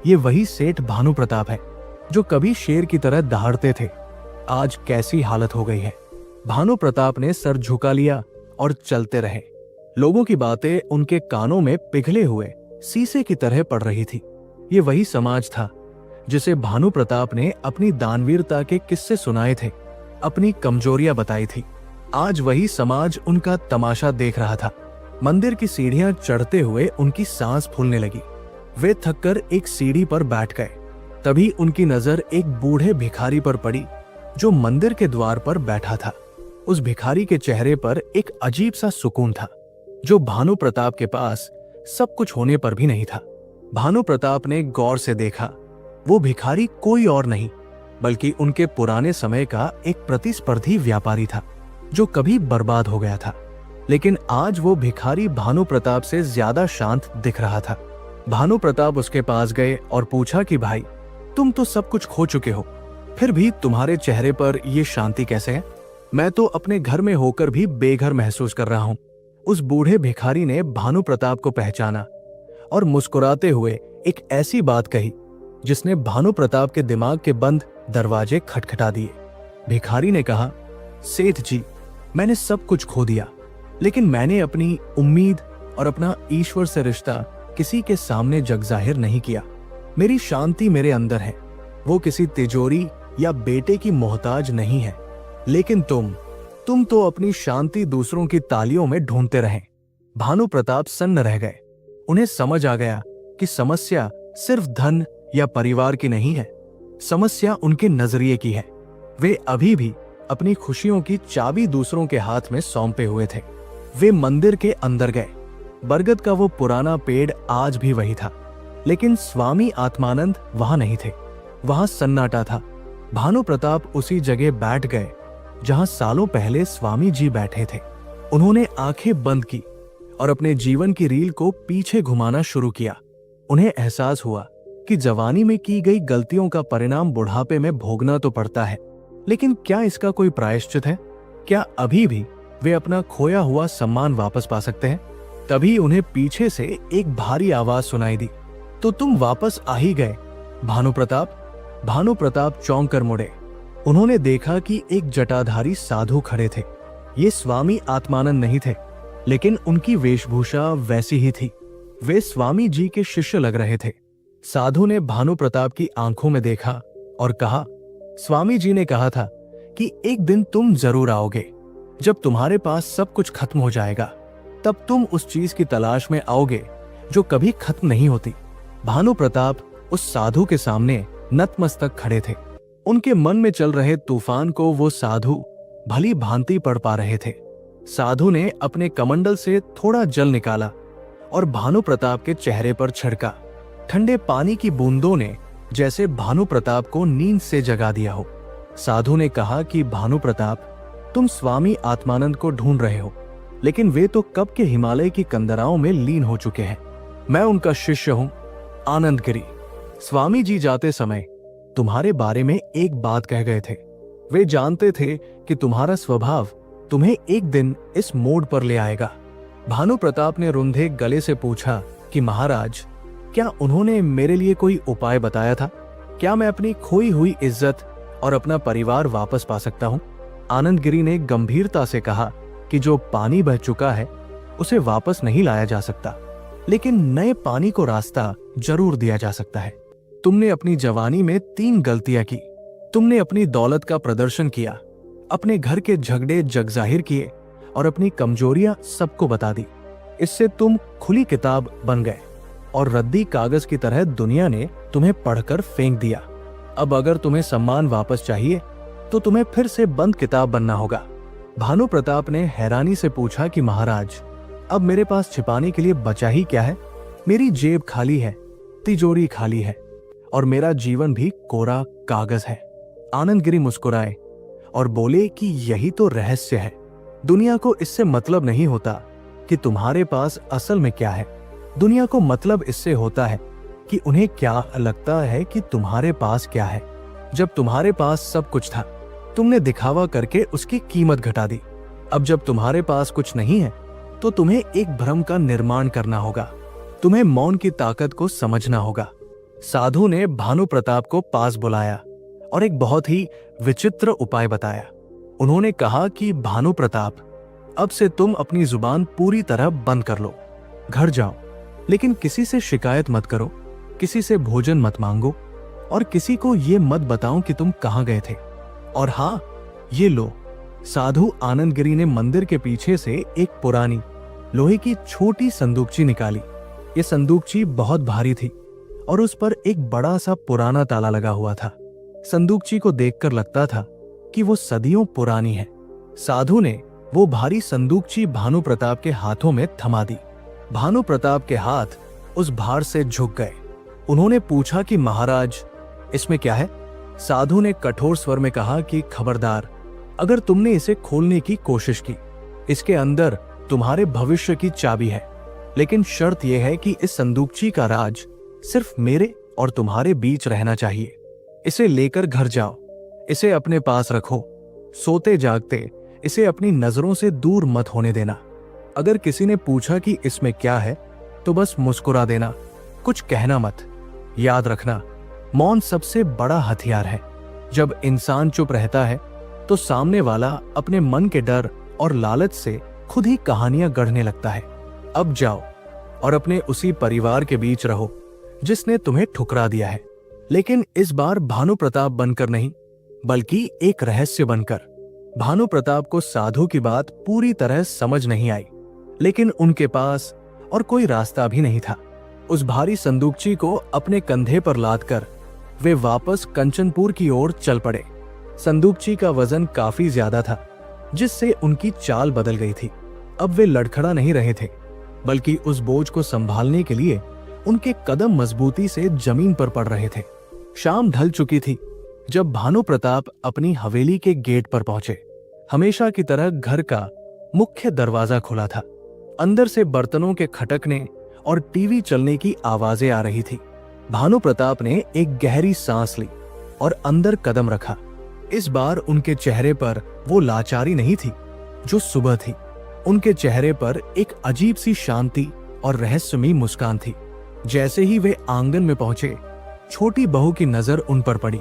ये वही सेठ भानु प्रताप है जो कभी शेर की तरह दहाड़ते थे, आज कैसी हालत हो गई है। भानु प्रताप ने सर झुका लिया और चलते रहे। लोगों की बातें उनके कानों में पिघले हुए शीशे की तरह पड़ रही थी। ये वही समाज था जिसे भानु प्रताप ने अपनी दानवीरता के किस्से सुनाए थे, अपनी कमजोरियां बताई थी। आज वही समाज उनका तमाशा देख रहा था। मंदिर की सीढ़ियां चढ़ते हुए उनकी सांस फूलने लगी। वे थककर एक सीढ़ी पर बैठ गए। तभी उनकी नजर एक बूढ़े भिखारी पर पड़ी जो मंदिर के द्वार पर बैठा था। उस भिखारी के चेहरे पर एक अजीब सा सुकून था जो भानु प्रताप के पास सब कुछ होने पर भी नहीं था। भानु प्रताप ने गौर से देखा। वो भिखारी कोई और नहीं बल्कि उनके पुराने समय का एक प्रतिस्पर्धी व्यापारी था जो कभी बर्बाद हो गया था। लेकिन आज वो भिखारी भानु प्रताप से ज्यादा शांत दिख रहा था। भानु प्रताप उसके पास गए और पूछा कि भाई, तुम तो सब कुछ खो चुके हो, फिर भी तुम्हारे चेहरे पर ये शांति कैसे है? मैं तो अपने घर में होकर भी बेघर महसूस कर रहा हूं। उस बूढ़े भिखारी ने भानु प्रताप को पहचाना और मुस्कुराते हुए एक ऐसी बात कही जिसने भानु प्रताप के दिमाग के बंद दरवाजे खटखटा दिए। भिखारी ने कहा, सेठ जी, मैंने सब कुछ खो दिया, लेकिन मैंने अपनी उम्मीद और अपना ईश्वर से रिश्ता किसी के सामने जग जाहिर नहीं किया। मेरी शांति मेरे अंदर है, वो किसी तिजोरी या बेटे की मोहताज नहीं है। लेकिन तुम तो अपनी शांति दूसरों की तालियों में ढूंढते रहे। भानु प्रताप सन्न रह गए। उन्हें समझ आ गया कि समस्या सिर्फ धन या परिवार की नहीं है, समस्या उनके नजरिए की है। वे अभी भी अपनी खुशियों की चाबी दूसरों के हाथ में सौंपे हुए थे। वे मंदिर के अंदर गए। बरगद का वो पुराना पेड़ आज भी वही था, लेकिन स्वामी आत्मानंद वहां नहीं थे। वहां सन्नाटा था। भानु प्रताप उसी जगह बैठ गए जहां सालों पहले स्वामी जी बैठे थे। उन्होंने आंखें बंद की और अपने जीवन की रील को पीछे घुमाना शुरू किया। उन्हें एहसास हुआ कि जवानी में की गई गलतियों का परिणाम बुढ़ापे में भोगना तो पड़ता है, लेकिन क्या इसका कोई प्रायश्चित है? क्या अभी भी वे अपना खोया हुआ सम्मान वापस पा सकते हैं? तभी उन्हें पीछे से एक भारी आवाज सुनाई दी, तो तुम वापस आ ही गए भानु प्रताप। भानु प्रताप चौंक कर मुड़े। उन्होंने देखा कि एक जटाधारी साधु खड़े थे। ये स्वामी आत्मानंद नहीं थे, लेकिन उनकी वेशभूषा वैसी ही थी। वे स्वामी जी के शिष्य लग रहे थे। साधु ने भानु प्रताप की आंखों में देखा और कहा, स्वामी जी ने कहा था कि एक दिन तुम जरूर आओगे। जब तुम्हारे पास सब कुछ खत्म हो जाएगा, तब तुम उस चीज की तलाश में आओगे जो कभी खत्म नहीं होती। भानु प्रताप उस साधु के सामने नतमस्तक खड़े थे। उनके मन में चल रहे तूफान को वो साधु भली भांति पढ़ पा रहे थे। साधु ने अपने कमंडल से थोड़ा जल निकाला और भानु प्रताप के चेहरे पर छिड़का। ठंडे पानी की बूंदों ने जैसे भानु प्रताप को नींद से जगा दिया हो। साधु ने कहा कि भानु प्रताप, तुम स्वामी आत्मानंद को ढूंढ रहे हो, लेकिन वे तो कब के हिमालय की कंदराओं में लीन हो चुके हैं। मैं उनका शिष्य हूं, आनंद गिरी। स्वामी जी जाते समय तुम्हारे बारे में एक बात कह गए थे। वे जानते थे कि तुम्हारा स्वभाव तुम्हें एक दिन इस मोड़ पर ले आएगा। भानु प्रताप ने रुंधे गले से पूछा कि महाराज, क्या उन्होंने मेरे लिए कोई उपाय बताया था? क्या मैं अपनी खोई हुई इज्जत और अपना परिवार वापस पा सकता हूं? आनंद गिरी ने गंभीरता से कहा कि जो पानी बह चुका है उसे वापस नहीं लाया जा सकता, लेकिन नए पानी को रास्ता जरूर दिया जा सकता है। तुमने अपनी जवानी में 3 गलतियां की। तुमने अपनी दौलत का प्रदर्शन किया, अपने घर के झगड़े जग जाहिर किए और अपनी कमजोरियां सबको बता दी। इससे तुम खुली किताब बन गए और रद्दी कागज की तरह दुनिया ने तुम्हें पढ़कर फेंक दिया। अब अगर तुम्हें सम्मान वापस चाहिए तो तुम्हें फिर से बंद किताब बनना होगा। भानु प्रताप ने हैरानी से पूछा कि महाराज, अब मेरे पास छिपाने के लिए बचा ही क्या है? मेरी जेब खाली है, तिजोरी खाली है और मेरा जीवन भी कोरा कागज है। आनंद गिरी मुस्कुराए और बोले कि यही तो रहस्य है। दुनिया को इससे मतलब नहीं होता कि तुम्हारे पास असल में क्या है। दुनिया को मतलब इससे होता है कि उन्हें क्या लगता है कि तुम्हारे पास क्या है। जब तुम्हारे पास सब कुछ था, तुमने दिखावा करके उसकी कीमत घटा दी। अब जब तुम्हारे पास कुछ नहीं है तो तुम्हें एक भ्रम का निर्माण करना होगा। तुम्हें मौन की ताकत को समझना होगा। साधु ने भानु प्रताप को पास बुलाया और एक बहुत ही विचित्र उपाय बताया। उन्होंने कहा कि भानु प्रताप, अब से तुम अपनी जुबान पूरी तरह बंद कर लो। घर जाओ, लेकिन किसी से शिकायत मत करो, किसी से भोजन मत मांगो और किसी को ये मत बताओ कि तुम कहां गए थे। और हाँ, ये लो। साधु आनंदगिरी ने मंदिर के पीछे से एक पुरानी लोहे की छोटी संदूकची निकाली। ये संदूकची बहुत भारी थी और उस पर एक बड़ा सा पुराना ताला लगा हुआ था। संदूकची को देखकर लगता था कि वो सदियों पुरानी है। साधु ने वो भारी संदूकची भानु प्रताप के हाथों में थमा दी। भानु प्रताप के हाथ उस भार से झुक गए। उन्होंने पूछा कि महाराज, इसमें क्या है? साधु ने कठोर स्वर में कहा कि खबरदार, अगर तुमने इसे खोलने की कोशिश की, इसके अंदर तुम्हारे भविष्य की चाबी है। लेकिन शर्त यह है कि इस संदूकची का राज सिर्फ मेरे और तुम्हारे बीच रहना चाहिए। इसे लेकर घर जाओ, इसे अपने पास रखो। सोते जागते इसे अपनी नजरों से दूर मत होने देना। अगर किसी ने पूछा कि इसमें क्या है तो बस मुस्कुरा देना, कुछ कहना मत। याद रखना, मौन सबसे बड़ा हथियार है। जब इंसान चुप रहता है तो सामने वाला अपने मन के डर और लालच से खुद ही कहानियां गढ़ने लगता है। अब जाओ और अपने उसी परिवार के बीच रहो जिसने तुम्हें ठुकरा दिया है, लेकिन इस बार भानु प्रताप बनकर नहीं, बल्कि एक रहस्य बनकर। भानु प्रताप को साधु की बात पूरी तरह समझ नहीं आई, लेकिन उनके पास और कोई रास्ता भी नहीं था। उस भारी संदूकची को अपने कंधे पर लादकर वे वापस कंचनपुर की ओर चल पड़े। संदूकची का वजन काफी ज्यादा था, जिससे उनकी चाल बदल गई थी। अब वे लड़खड़ा नहीं रहे थे, बल्कि उस बोझ को संभालने के लिए उनके कदम मजबूती से जमीन पर पड़ रहे थे। शाम ढल चुकी थी जब भानु प्रताप अपनी हवेली के गेट पर पहुंचे। हमेशा की तरह घर का मुख्य दरवाजा खुला था। अंदर से बर्तनों के खटकने और टीवी चलने की आवाजें आ रही थी। भानु प्रताप ने एक गहरी सांस ली और अंदर कदम रखा। इस बार उनके चेहरे पर वो लाचारी नहीं थी जो सुबह थी। उनके चेहरे पर एक अजीब सी शांति और रहस्यमयी मुस्कान थी। जैसे ही वे आंगन में पहुंचे, छोटी बहू की नजर उन पर पड़ी।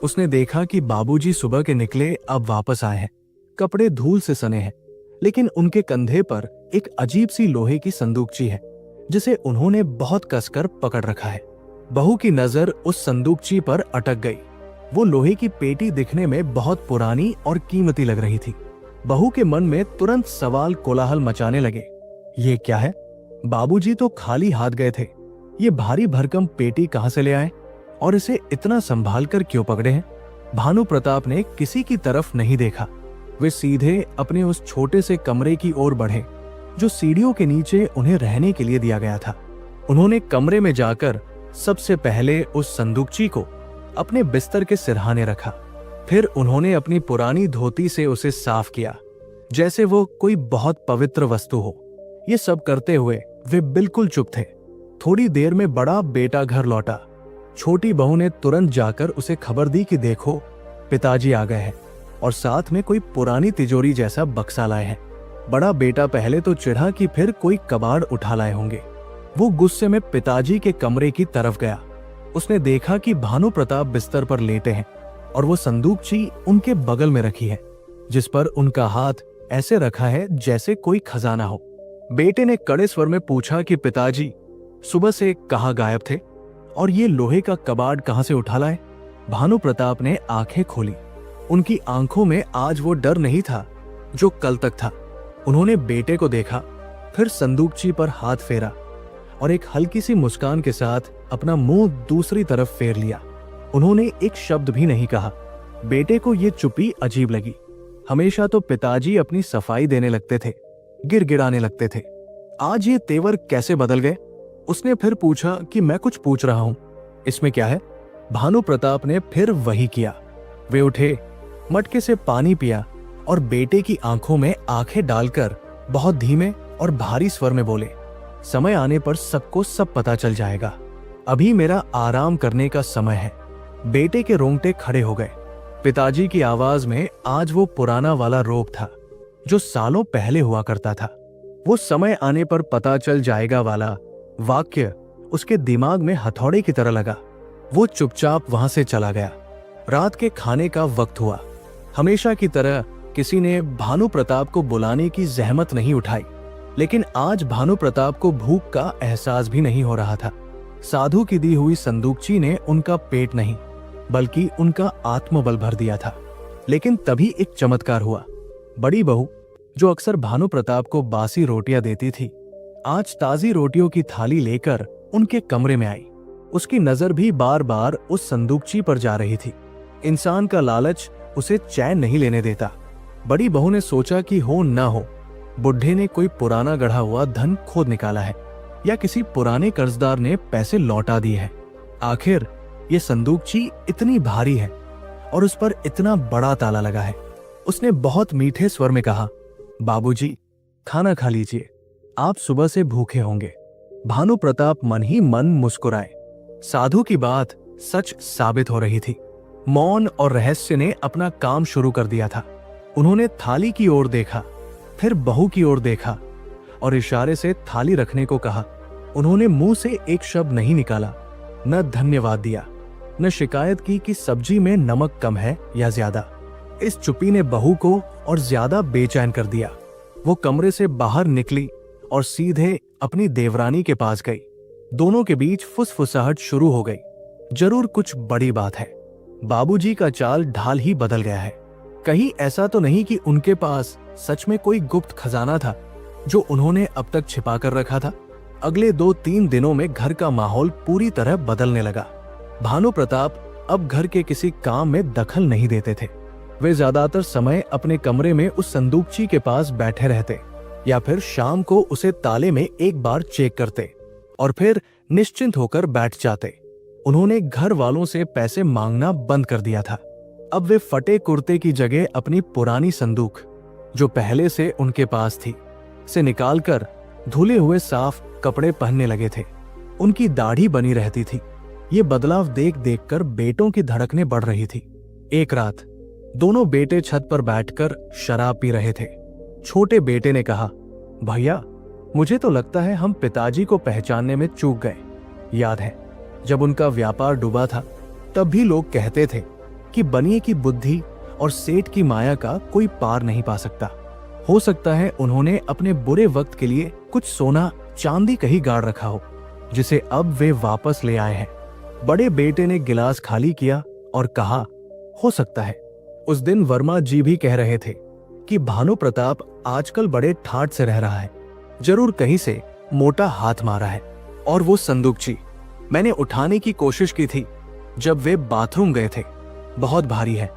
उसने देखा कि बाबूजी सुबह के निकले अब वापस आए हैं। कपड़े धूल से सने हैं, लेकिन उनके कंधे पर एक अजीब सी लोहे की संदूकची है जिसे उन्होंने बहुत कसकर पकड़ रखा है। बहू की नजर उस संदूकची पर अटक गई। वो लोहे की पेटी दिखने में बहुत पुरानी और कीमती लग रही थी। बहू के मन में तुरंत सवाल कोलाहल मचाने लगे। ये क्या है? बाबूजी तो खाली हाथ गए थे। ये भारी भरकम पेटी कहां से ले आए और इसे इतना संभाल कर क्यों पकड़े हैं? भानु प्रताप ने किसी की तरफ नहीं देखा। वे सीधे अपने उस छोटे से कमरे की ओर बढ़े जो सीढ़ियों के नीचे उन्हें रहने के लिए दिया गया था। उन्होंने कमरे में जाकर सबसे पहले उस संदूकची को अपने बिस्तर के सिरहाने रखा। फिर उन्होंने अपनी पुरानी धोती से उसे साफ किया, जैसे वो कोई बहुत पवित्र वस्तु हो। ये सब करते हुए वे बिल्कुल चुप थे। थोड़ी देर में बड़ा बेटा घर लौटा। छोटी बहू ने तुरंत जाकर उसे खबर दी कि देखो, पिताजी आ गए हैं और साथ में कोई पुरानी तिजोरी जैसा बक्सा लाए हैं। बड़ा बेटा पहले तो चिढ़ा कि फिर कोई कबाड़ उठा लाए होंगे। वो गुस्से में पिताजी के कमरे की तरफ गया। उसने देखा कि भानु प्रताप बिस्तर पर लेटे हैं और वो संदूकची उनके बगल में रखी है, जिस पर उनका हाथ ऐसे रखा है जैसे कोई खजाना हो। बेटे ने कड़े स्वर में पूछा कि पिताजी सुबह से कहाँ गायब थे और ये लोहे का कबाड़ कहाँ से उठा लाए? भानु प्रताप ने आंखें खोली। उनकी आंखों में आज वो डर नहीं था जो कल तक था। उन्होंने बेटे को देखा, फिर संदूकची पर हाथ फेरा और एक हल्की सी मुस्कान के साथ अपना मुंह दूसरी तरफ फेर लिया। उन्होंने एक शब्द भी नहीं कहा। बेटे को ये चुप्पी अजीब लगी। हमेशा तो पिताजी अपनी सफाई देने लगते थे, गिड़गिड़ाने लगते थे। आज ये तेवर कैसे बदल गए? उसने फिर पूछा कि मैं कुछ पूछ रहा हूं, इसमें क्या है? भानु प्रताप ने फिर वही किया। वे उठे, मटके से पानी पिया और बेटे की आंखों में आंखें डालकर बहुत धीमे और भारी स्वर में बोले, समय आने पर सबको सब पता चल जाएगा। अभी मेरा आराम करने का समय है। बेटे के रोंगटे खड़े हो गए। पिताजी की आवाज में आज वो पुराना वाला रोब था जो सालों पहले हुआ करता था। वो समय आने पर पता चल जाएगा वाला वाक्य उसके दिमाग में हथौड़े की तरह लगा। वो चुपचाप वहां से चला गया। रात के खाने का वक्त हुआ। हमेशा की तरह किसी ने भानु प्रताप को बुलाने की जहमत नहीं उठाई, लेकिन आज भानु प्रताप को भूख का एहसास भी नहीं हो रहा था। साधु की दी हुई संदूकची ने उनका पेट नहीं बल्कि उनका आत्मबल भर दिया था। लेकिन तभी एक चमत्कार हुआ। बड़ी बहू, जो अक्सर भानु प्रताप को बासी रोटियां देती थी, आज ताजी रोटियों की थाली लेकर उनके कमरे में आई। उसकी नजर भी बार बार उस संदूकची पर जा रही थी। इंसान का लालच उसे चैन नहीं लेने देता। बड़ी बहू ने सोचा कि हो न हो बुढ़े ने कोई पुराना गढ़ा हुआ धन खोद निकाला है या किसी पुराने कर्जदार ने पैसे लौटा दिए हैं। आखिर ये संदूकची इतनी भारी है और उस पर इतना बड़ा ताला लगा है। उसने बहुत मीठे स्वर में कहा, बाबूजी, खाना खा लीजिए, आप सुबह से भूखे होंगे। भानु प्रताप मन ही मन मुस्कुराए। साधु की बात सच साबित हो रही थी। मौन और रहस्य ने अपना काम शुरू कर दिया था। उन्होंने थाली की ओर देखा, फिर बहू की ओर देखा और इशारे से थाली रखने को कहा। उन्होंने मुंह से एक शब्द नहीं निकाला, न धन्यवाद दिया, न शिकायत की कि सब्जी में नमक कम है या ज्यादा। इस चुप्पी ने बहू को और ज्यादा बेचैन कर दिया। वो कमरे से बाहर निकली और सीधे अपनी देवरानी के पास गई। दोनों के बीच फुसफुसाहट शुरू हो गई। जरूर कुछ बड़ी बात है। बाबूजी का चाल ढाल ही बदल गया है। कहीं ऐसा तो नहीं कि उनके पास सच में कोई गुप्त खजाना था जो उन्होंने अब तक छिपा कर रखा था। अगले 2-3 दिनों में घर का माहौल पूरी तरह बदलने लगा। भानु प्रताप अब घर के किसी काम में दखल नहीं देते थे। वे ज्यादातर समय अपने कमरे में उस संदूकची के पास बैठे रहते या फिर शाम को उसे ताले में एक बार चेक करते और फिर निश्चिंत होकर बैठ जाते। उन्होंने घर वालों से पैसे मांगना बंद कर दिया था। अब वे फटे कुर्ते की जगह अपनी पुरानी संदूक, जो पहले से उनके पास थी, से निकालकर धुले हुए साफ कपड़े पहनने लगे थे। उनकी दाढ़ी बनी रहती थी। ये बदलाव देख देखकर बेटों की धड़कनें बढ़ रही थी। एक रात दोनों बेटे छत पर बैठकर शराब पी रहे थे। छोटे बेटे ने कहा, भैया, मुझे तो लगता है हम पिताजी को पहचानने में चूक गए। याद है जब उनका व्यापार डूबा था, तब भी लोग कहते थे कि बनिए की बुद्धि और सेठ की माया का कोई पार नहीं पा सकता। हो सकता है उन्होंने अपने बुरे वक्त के लिए कुछ सोना चांदी कहीं गाड़ रखा हो, जिसे अब वे वापस ले आए हैं। बड़े बेटे ने गिलास खाली किया और कहा, हो सकता है। उस दिन वर्मा जी भी कह रहे थे कि भानु प्रताप आजकल बड़े ठाठ से रह रहा है। जरूर कहीं से मोटा हाथ मारा है। और वो संदूकची मैंने उठाने की कोशिश की थी जब वे बाथरूम गए थे। बहुत भारी है,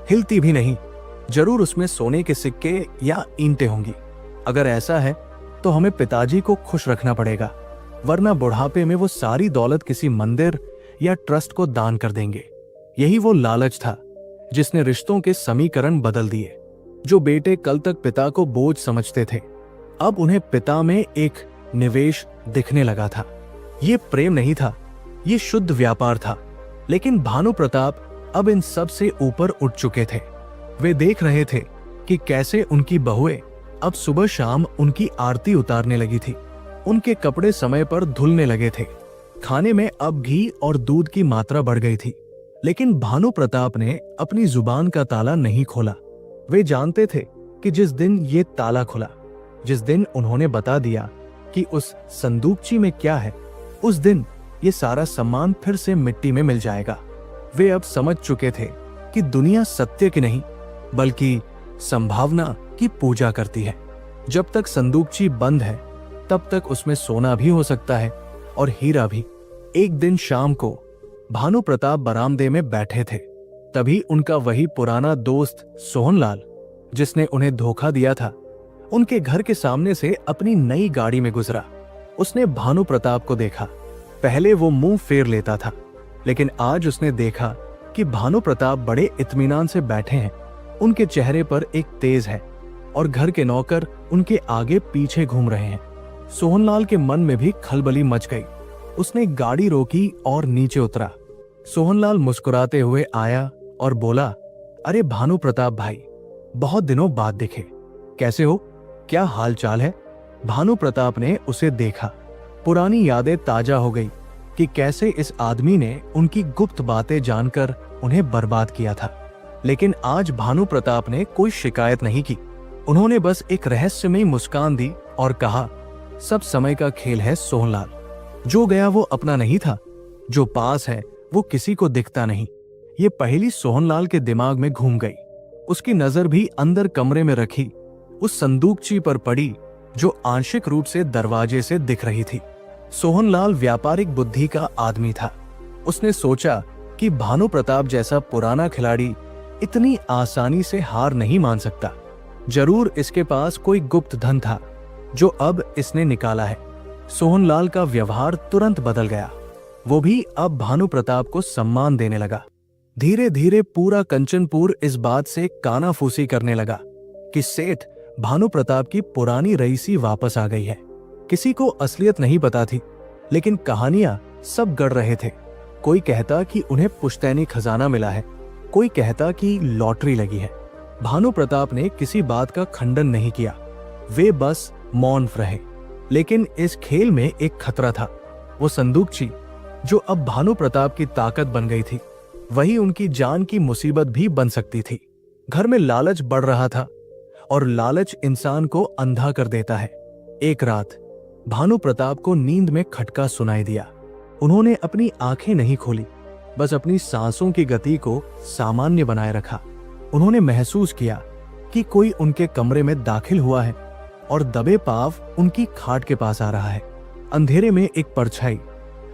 हिलती भी नहीं। जरूर उसमें सोने के सिक्के या ईंटें होंगी। अगर ऐसा है तो हमें पिताजी को खुश रखना पड़ेगा, वरना बुढ़ापे में वो सारी दौलत किसी मंदिर या ट्रस्ट को दान कर देंगे। यही वो लालच था जिसने रिश्तों के समीकरण बदल दिए। जो बेटे कल तक पिता को बोझ समझते थे, अब उन्हें पिता में एक निवेश दिखने लगा था। ये प्रेम नहीं था, ये शुद्ध व्यापार था। लेकिन भानु प्रताप अब इन सब से ऊपर उठ चुके थे। वे देख रहे थे कि कैसे उनकी बहुएं अब सुबह शाम उनकी आरती उतारने लगी थी। उनके कपड़े समय पर धुलने लगे थे। खाने में अब घी और दूध की मात्रा बढ़ गई थी। लेकिन भानु प्रताप ने अपनी जुबान का ताला नहीं खोला। वे जानते थे कि जिस दिन ये ताला खुला, जिस दिन उन्होंने बता दिया कि उस संदूकची में क्या है, उस दिन ये सारा सम्मान फिर से मिट्टी में मिल जाएगा। वे अब समझ चुके थे कि दुनिया सत्य की नहीं बल्कि संभावना की पूजा करती है। जब तक संदूकची बंद है तब तक उसमें सोना भी हो सकता है और हीरा भी। एक दिन शाम को भानु प्रताप बरामदे में बैठे थे। तभी उनका वही पुराना दोस्त सोहनलाल, जिसने उन्हें धोखा दिया था, उनके घर के सामने से अपनी नई गाड़ी में गुजरा। उसने भानु प्रताप को देखा। पहले वो मुंह फेर लेता था, लेकिन आज उसने देखा कि भानु प्रताप बड़े इत्मीनान से बैठे हैं। उनके चेहरे पर एक तेज है और घर के नौकर उनके आगे पीछे घूम रहे हैं। सोहनलाल के मन में भी खलबली मच गई। उसने गाड़ी रोकी और नीचे उतरा। सोहनलाल मुस्कुराते हुए आया और बोला, अरे भानु प्रताप भाई, बहुत दिनों बाद दिखे, कैसे हो, क्या हाल चाल है। भानु प्रताप ने उसे देखा। पुरानी यादें ताजा हो गई कि कैसे इस आदमी ने उनकी गुप्त बातें जानकर उन्हें बर्बाद किया था। लेकिन आज भानु प्रताप ने कोई शिकायत नहीं की। उन्होंने बस एक रहस्यमयी मुस्कान दी और कहा, सब समय का खेल है सोहनलाल। जो गया वो अपना नहीं था, जो पास है वो किसी को दिखता नहीं। ये पहेली सोहनलाल के दिमाग में घूम गई। उसकी नजर भी अंदर कमरे में रखी उस संदूकची पर पड़ी जो आंशिक रूप से दरवाजे से दिख रही थी। सोहनलाल व्यापारिक बुद्धि का आदमी था। उसने सोचा कि भानु प्रताप जैसा पुराना खिलाड़ी इतनी आसानी से हार नहीं मान सकता। जरूर इसके पास कोई गुप्त धन था जो अब इसने निकाला है। सोहनलाल का व्यवहार तुरंत बदल गया। वो भी अब भानु प्रताप को सम्मान देने लगा। धीरे धीरे पूरा कंचनपुर इस बात से कानाफूसी करने लगा कि सेठ भानु प्रताप की पुरानी रईसी वापस आ गई है। किसी को असलियत नहीं पता थी, लेकिन कहानियां सब गढ़ रहे थे। कोई कहता कि उन्हें पुश्तैनी खजाना मिला है, कोई कहता कि लॉटरी लगी है। भानु प्रताप ने किसी बात का खंडन नहीं किया, वे बस मौन रहे। लेकिन इस खेल में एक खतरा था। वो संदूकची जो अब भानु प्रताप की ताकत बन गई थी, वही उनकी जान की मुसीबत भी बन सकती थी। घर में लालच बढ़ रहा था और लालच इंसान को अंधा कर देता है। एक रात भानु प्रताप को नींद में खटका सुनाई दिया। उन्होंने अपनी आंखें नहीं खोली, बस अपनी सांसों की गति को सामान्य बनाए रखा। उन्होंने महसूस किया कि कोई उनके कमरे में दाखिल हुआ है और दबे पांव उनकी खाट के पास आ रहा है। अंधेरे में एक परछाई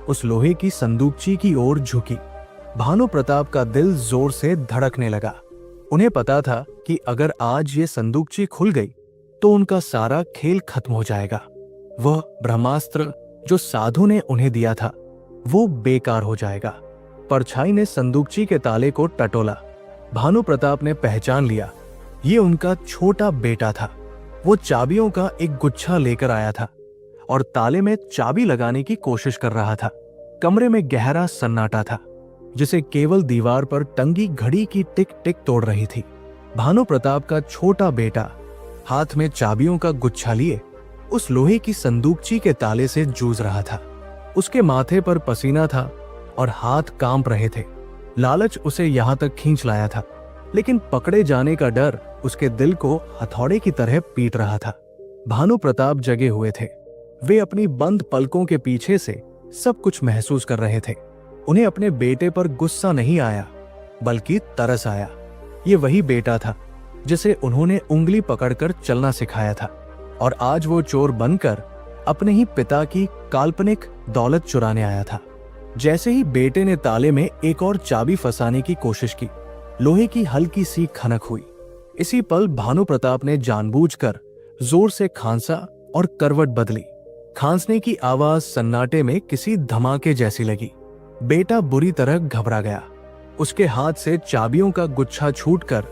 उस लोहे की संदूकची की ओर झुकी। भानु प्रताप का दिल जोर से धड़कने लगा। उन्हें पता था कि अगर आज ये संदूकची खुल गई तो उनका सारा खेल खत्म हो जाएगा। वह ब्रह्मास्त्र जो साधु ने उन्हें दिया था वो बेकार हो जाएगा। परछाई ने संदूकची के ताले को टटोला। भानु प्रताप ने पहचान लिया, ये उनका छोटा बेटा था। वो चाबियों का एक गुच्छा लेकर आया था और ताले में चाबी लगाने की कोशिश कर रहा था। कमरे में गहरा सन्नाटा था, जिसे केवल दीवार पर टंगी घड़ी की टिक टिक तोड़ रही थी। भानु प्रताप का छोटा बेटा हाथ में चाबियों का गुच्छा लिए उस लोहे की संदूकची के ताले से जूझ रहा था। उसके माथे पर पसीना था और हाथ कांप रहे थे। लालच उसे यहां तक खींच लाया था, लेकिन पकड़े जाने का डर उसके दिल को हथौड़े की तरह पीट रहा था। भानु प्रताप जगे हुए थे। वे अपनी बंद पलकों के पीछे से सब कुछ महसूस कर रहे थे। उन्हें अपने बेटे पर गुस्सा नहीं आया, बल्कि तरस आया। ये वही बेटा था जिसे उन्होंने उंगली पकड़कर चलना सिखाया था, और आज वो चोर बनकर अपने ही पिता की काल्पनिक दौलत चुराने आया था। जैसे ही बेटे ने ताले में एक और चाबी फंसाने की कोशिश की, लोहे की हल्की सी खनक हुई। इसी पल भानु प्रताप ने जानबूझकर जोर से खांसा और करवट बदली। खांसने की आवाज सन्नाटे में किसी धमाके जैसी लगी। बेटा बुरी तरह घबरा गया। उसके हाथ से चाबियों का गुच्छा छूटकर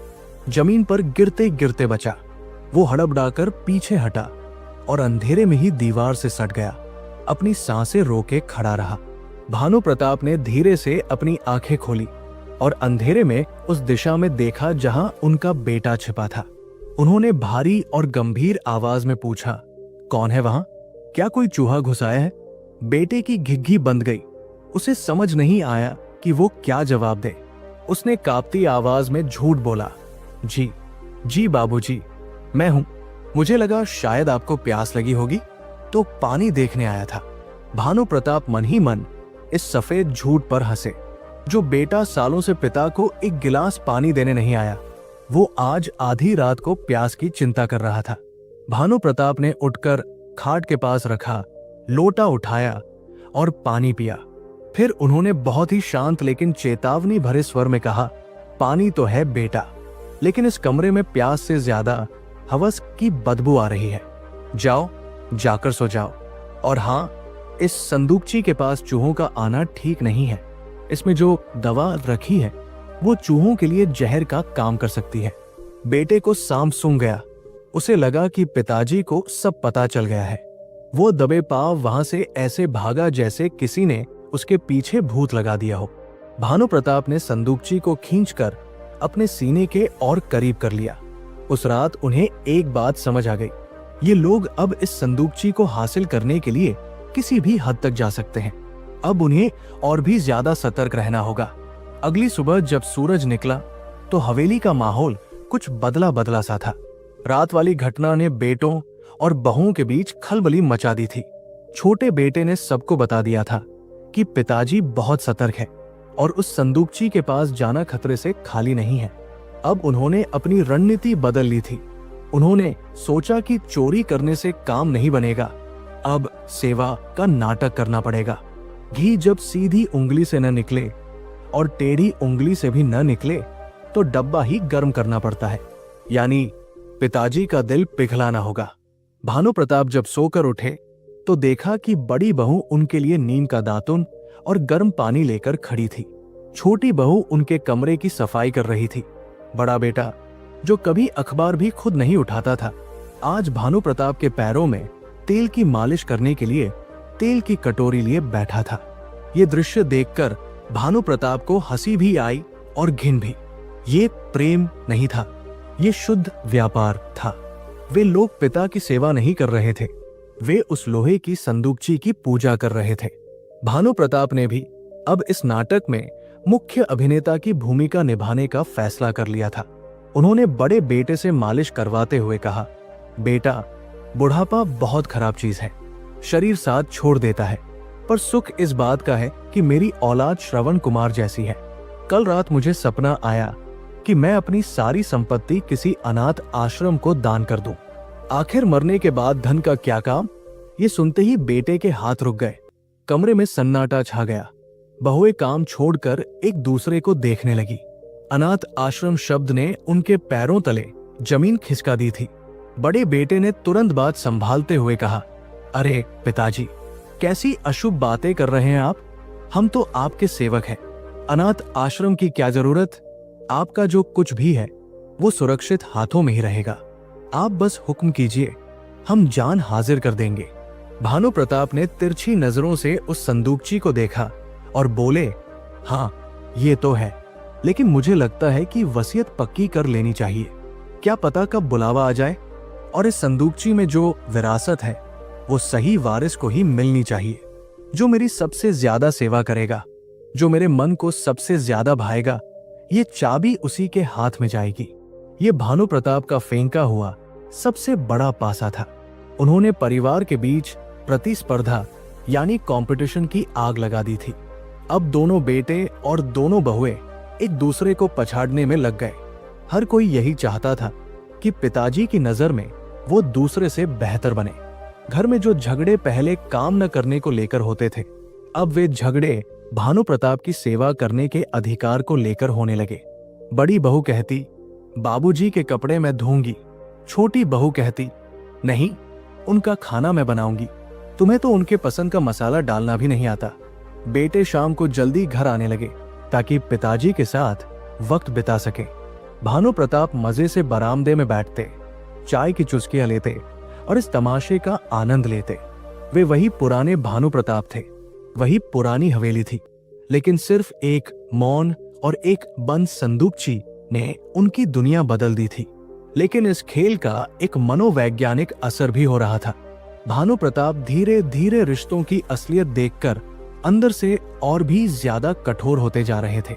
जमीन पर गिरते गिरते बचा। वो हड़बड़ाकर पीछे हटा और अंधेरे में ही दीवार से सट गया। अपनी सांसें रोके खड़ा रहा। भानु प्रताप ने धीरे से अपनी आंखें खोली और अंधेरे में उस दिशा में देखा जहां उनका बेटा छिपा था। उन्होंने भारी और गंभीर आवाज में पूछा, कौन है वहां? क्या कोई चूहा घुस आया है? बेटे की घिघी बंद गई। उसे समझ नहीं आया कि वो क्या जवाब दे। उसने कांपती आवाज में झूठ बोला, जी बाबूजी, मैं हूं। मुझे लगा शायद आपको प्यास लगी होगी, तो पानी देखने आया था। भानु प्रताप मन ही मन इस सफेद झूठ पर हंसे। जो बेटा सालों से पिता को एक गिलास पानी देने नहीं आया, वो आज आधी रात को प्यास की चिंता कर रहा था। भानु प्रताप ने उठकर खाट के पास रखा, लोटा उठाया और पानी पिया। फिर उन्होंने बहुत ही शांत लेकिन चेतावनी भरे स्वर में कहा, पानी तो है बेटा, लेकिन इस कमरे में प्यास से ज्यादा हवस की बदबू आ रही है। जाओ, जाकर सो जाओ। और हाँ, इस संदूकची के पास चूहों का आना ठीक नहीं है। इसमें जो दवा रखी है वो चूहों के लिए जहर का काम कर सकती है। बेटे को सांप सूंघ गया। उसे लगा कि पिताजी को सब पता चल गया है। वो दबे पांव वहां से ऐसे भागा जैसे किसी ने उसके पीछे भूत लगा दिया हो। भानु प्रताप ने संदूकची को खींचकर अपने सीने के और करीब कर लिया। उस रात उन्हें एक बात समझ आ गई, ये लोग अब इस संदूकची को हासिल करने के लिए किसी भी हद तक जा सकते हैं। अब उन्हें और भी ज्यादा सतर्क रहना होगा। अगली सुबह जब सूरज निकला तो हवेली का माहौल कुछ बदला बदला सा था। रात वाली घटना ने बेटों और बहुओं के बीच खलबली मचा दी थी। छोटे बेटे ने सबको बता दिया था कि पिताजी बहुत सतर्क है और उस संदूकची के पास जाना खतरे से खाली नहीं है। अब उन्होंने अपनी रणनीति बदल ली थी। उन्होंने सोचा कि चोरी करने से काम नहीं बनेगा, अब सेवा का नाटक करना पड़ेगा। घी जब सीधी उंगली से न निकले और टेढ़ी उंगली से भी न निकले तो डब्बा ही गर्म करना पड़ता है, यानी पिताजी का दिल पिघलाना होगा। भानु प्रताप जब सोकर उठे तो देखा कि बड़ी बहू उनके लिए नीम का दातुन और गर्म पानी लेकर खड़ी थी। छोटी बहू उनके कमरे की सफाई कर रही थी। बड़ा बेटा, जो कभी अखबार भी खुद नहीं उठाता था, आज भानु प्रताप के पैरों में तेल की मालिश करने के लिए तेल की कटोरी लिए बैठा था। ये दृश्य देखकर भानु प्रताप को हंसी भी आई और घिन भी। ये प्रेम नहीं था, ये शुद्ध व्यापार था। वे लोग पिता की सेवा नहीं कर रहे थे, वे उस लोहे की संदूकची की पूजा कर रहे थे। भानु प्रताप ने भी अब इस नाटक में मुख्य अभिनेता की भूमिका निभाने का फैसला कर लिया था। उन्होंने बड़े बेटे से मालिश करवाते हुए कहा, बेटा, बुढ़ापा बहुत खराब चीज है, शरीर साथ छोड़ देता है, पर सुख इस बात का है कि मेरी औलाद श्रवण कुमार जैसी है। कल रात मुझे सपना आया कि मैं अपनी सारी संपत्ति किसी अनाथ आश्रम को दान कर दूं। आखिर मरने के बाद धन का क्या काम? ये सुनते ही बेटे के हाथ रुक गए। कमरे में सन्नाटा छा गया। बहुएं काम छोड़कर एक दूसरे को देखने लगी। अनाथ आश्रम शब्द ने उनके पैरों तले जमीन खिसका दी थी। बड़े बेटे ने तुरंत बात संभालते हुए कहा, अरे पिताजी, कैसी अशुभ बातें कर रहे हैं आप? हम तो आपके सेवक हैं। अनाथ आश्रम की क्या जरूरत? आपका जो कुछ भी है वो सुरक्षित हाथों में ही रहेगा। आप बस हुक्म कीजिए, हम जान हाजिर कर देंगे। भानु प्रताप ने तिरछी नजरों से उस संदूकची को देखा और बोले, हाँ ये तो है, लेकिन मुझे लगता है कि वसीयत पक्की कर लेनी चाहिए। क्या पता कब बुलावा आ जाए, और इस संदूकची में जो विरासत है वो सही वारिस को ही मिलनी चाहिए, जो मेरी सबसे ज्यादा सेवा करेगा, जो मेरे मन को सबसे ज्यादा भाएगा। ये चाबी उसी के हाथ में जाएगी। ये भानु प्रताप का फेंका हुआ सबसे बड़ा पासा था। उन्होंने परिवार के बीच प्रतिस्पर्धा यानी कंपटीशन की आग लगा दी थी। अब दोनों बेटे और दोनों बहुएं एक दूसरे को पछाड़ने में लग गए। हर कोई यही चाहता था कि पिताजी की नजर में वो दूसरे से बेहतर बने। घर में जो झगड़े पहले काम न करने को लेकर होते थे, अब वे झगड़े भानु प्रताप की सेवा करने के अधिकार को लेकर होने लगे। बड़ी बहू कहती, बाबूजी के कपड़े मैं धोऊंगी। छोटी बहू कहती, नहीं, उनका खाना मैं बनाऊंगी, तुम्हें तो उनके पसंद का मसाला डालना भी नहीं आता। बेटे शाम को जल्दी घर आने लगे ताकि पिताजी के साथ वक्त बिता सके। भानु प्रताप मजे से बरामदे में बैठते, चाय की चुस्कियां लेते और इस तमाशे का आनंद लेते। वे वही पुराने भानु प्रताप थे, वही पुरानी हवेली थी, लेकिन सिर्फ एक मौन और एक बंद संदूकची ने उनकी दुनिया बदल दी थी। लेकिन इस खेल का एक मनोवैज्ञानिक असर भी हो रहा था। भानु प्रताप धीरे धीरे रिश्तों की असलियत देखकर अंदर से और भी ज्यादा कठोर होते जा रहे थे।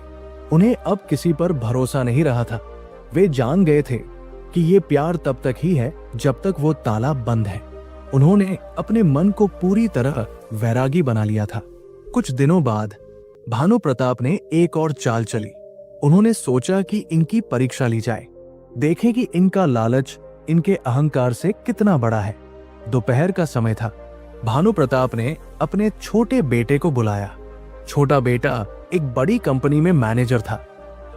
उन्हें अब किसी पर भरोसा नहीं रहा था। वे जान गए थे कि ये प्यार तब तक ही है जब तक वो ताला बंद है। उन्होंने अपने मन को पूरी तरह वैरागी बना लिया था। कुछ दिनों बाद भानु प्रताप ने एक और चाल चली। उन्होंने सोचा कि इनकी परीक्षा ली जाए, देखें कि इनका लालच इनके अहंकार से कितना बड़ा है। दोपहर का समय था। भानु प्रताप ने अपने छोटे बेटे को बुलाया। छोटा बेटा एक बड़ी कंपनी में मैनेजर था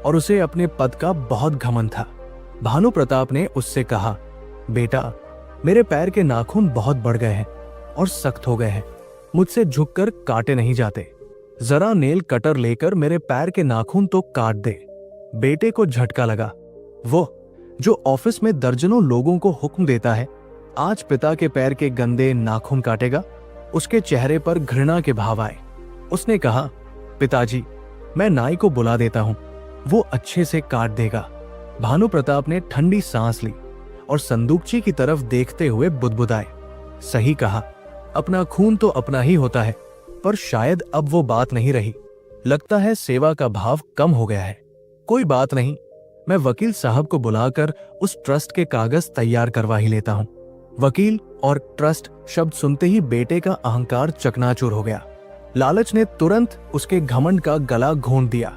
और उसे अपने पद का बहुत घमंड था। भानु प्रताप ने उससे कहा, बेटा, मेरे पैर के नाखून बहुत बढ़ गए हैं और सख्त हो गए हैं, मुझसे झुककर काटे नहीं जाते। जरा नेल कटर लेकर मेरे पैर के नाखून तो काट दे। बेटे को झटका लगा। वो जो ऑफिस में दर्जनों लोगों को हुक्म देता है, आज पिता के पैर के गंदे नाखून काटेगा। उसके चेहरे पर घृणा के भाव आए। उसने कहा, पिताजी, मैं नाई को बुला देता हूं। वो अच्छे से काट देगा। भानु प्रताप ने ठंडी सांस ली और संदूकची की तरफ देखते हुए बुदबुदाए, सही कहा, अपना खून तो अपना ही होता है, पर शायद अब वो बात नहीं रही। लगता है सेवा का भाव कम हो गया है। कोई बात नहीं, मैं वकील साहब को बुलाकर उस ट्रस्ट के कागज तैयार करवा ही लेता हूं। वकील और ट्रस्ट शब्द सुनते ही बेटे का अहंकार चकनाचूर हो गया। लालच ने तुरंत उसके घमंड का गला घोंट दिया।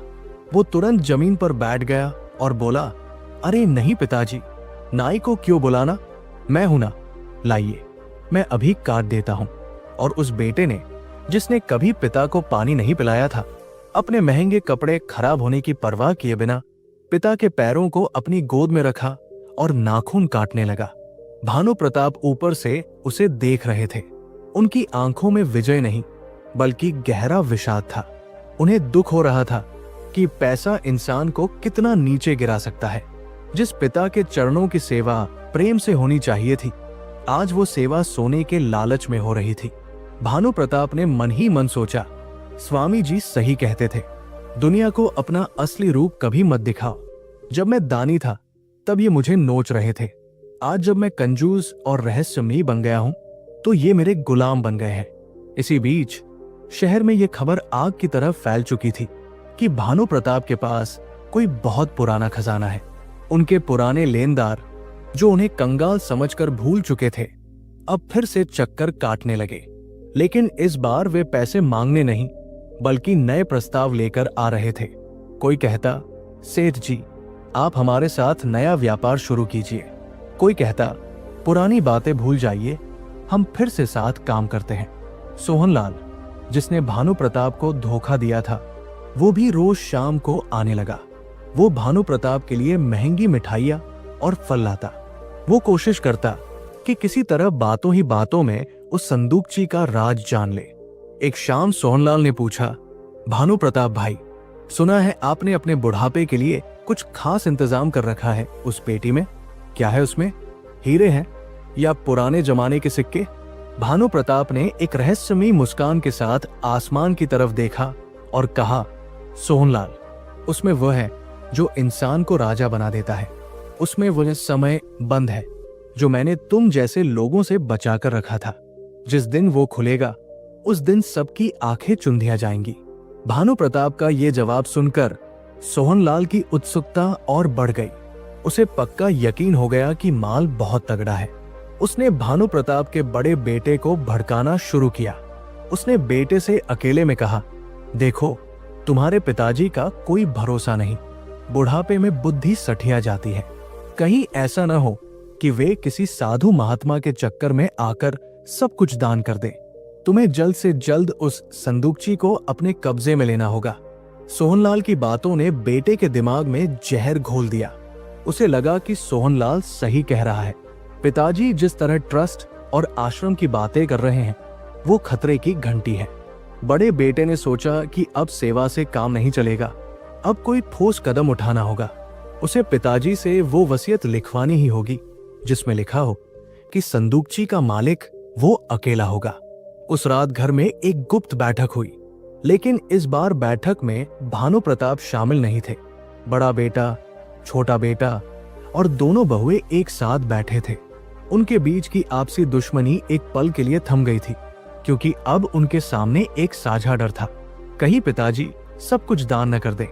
वो तुरंत जमीन पर बैठ गया और बोला, अरे नहीं पिताजी, नाई को क्यों बुलाना, मैं हूं ना, लाइए, मैं अभी काट देता हूं। और उस बेटे ने, जिसने कभी पिता को पानी नहीं पिलाया था, अपने महंगे कपड़े खराब होने की परवाह किए बिना पिता के पैरों को अपनी गोद में रखा और नाखून काटने लगा। भानु प्रताप ऊपर से उसे देख रहे थे। उनकी आंखों में विजय नहीं, बल्कि गहरा विषाद था। उन्हें दुख हो रहा था कि पैसा इंसान को कितना नीचे गिरा सकता है। जिस पिता के चरणों की सेवा प्रेम से होनी चाहिए थी, आज वो सेवा सोने के लालच में हो रही थी। भानु प्रताप ने मन ही मन सोचा, स्वामी जी सही कहते थे, दुनिया को अपना असली रूप कभी मत दिखाओ। जब मैं दानी था तब ये मुझे नोच रहे थे, आज जब मैं कंजूस और रहस्यमयी बन गया हूं तो ये मेरे गुलाम बन गए हैं। इसी बीच शहर में ये खबर आग की तरह फैल चुकी थी कि भानु प्रताप के पास कोई बहुत पुराना खजाना है। उनके पुराने लेनदार, जो उन्हें कंगाल समझकर भूल चुके थे, अब फिर से चक्कर काटने लगे। लेकिन इस बार वे पैसे मांगने नहीं, बल्कि नए प्रस्ताव लेकर आ रहे थे। कोई कहता, सेठ जी, आप हमारे साथ नया व्यापार शुरू कीजिए। कोई कहता, पुरानी बातें भूल जाइए, हम फिर से साथ काम करते हैं। सोहनलाल, जिसने भानु प्रताप को धोखा दिया था, वो भी रोज शाम को आने लगा। वो भानु प्रताप के लिए महंगी मिठाइयां और फल लाता। वो कोशिश करता कि किसी तरह बातों ही बातों में उस संदूकची का राज जान ले। एक शाम सोहनलाल ने पूछा, भानु प्रताप भाई, सुना है आपने अपने बुढ़ापे के लिए कुछ खास इंतजाम कर रखा है उस पेटी में, क्या है उसमें? हीरे हैं या पुराने जमाने के सिक्के? भानु प्रताप ने एक रहस्यमयी मुस्कान के साथ आसमान की तरफ देखा और कहा, सोहनलाल, उसमें वह है जो इंसान को राजा बना देता है। उसमें वह समय बंद है जो मैंने तुम जैसे लोगों से बचाकर रखा था। जिस दिन वो खुलेगा, उस दिन सबकी आंखें चुंधिया जाएंगी। भानु प्रताप का ये जवाब सुनकर सोहनलाल की उत्सुकता और बढ़ गई। उसे पक्का यकीन हो गया कि माल बहुत तगड़ा है। उसने भानु प्रताप के बड़े बेटे को भड़काना शुरू किया। उसने बेटे से अकेले में कहा, देखो, तुम्हारे पिताजी का कोई भरोसा नहीं, बुढ़ापे में बुद्धि सठिया जाती है। कहीं ऐसा न हो कि वे किसी साधु महात्मा के चक्कर में आकर सब कुछ दान कर दे। तुम्हें जल्द से जल्द उस संदूकची को अपने कब्जे में लेना होगा। सोहनलाल की बातों ने बेटे के दिमाग में जहर घोल दिया। उसे लगा कि सोहनलाल सही कह रहा है। पिताजी जिस तरह ट्रस्ट और आश्रम की बातें कर रहे हैं, वो खतरे की घंटी है। बड़े बेटे ने सोचा कि अब सेवा से काम नहीं चलेगा, अब कोई ठोस कदम उठाना होगा। उसे पिताजी से वो वसीयत लिखवानी ही होगी जिसमें लिखा हो कि संदूकची का मालिक वो अकेला होगा। उस रात घर में एक गुप्त बैठक हुई, लेकिन इस बार बैठक में भानु प्रताप शामिल नहीं थे। बड़ा बेटा, छोटा बेटा और दोनों बहुएं एक साथ बैठे थे। उनके बीच की आपसी दुश्मनी एक पल के लिए थम गई थी, क्योंकि अब उनके सामने एक साझा डर था, कहीं पिताजी सब कुछ दान न कर दे।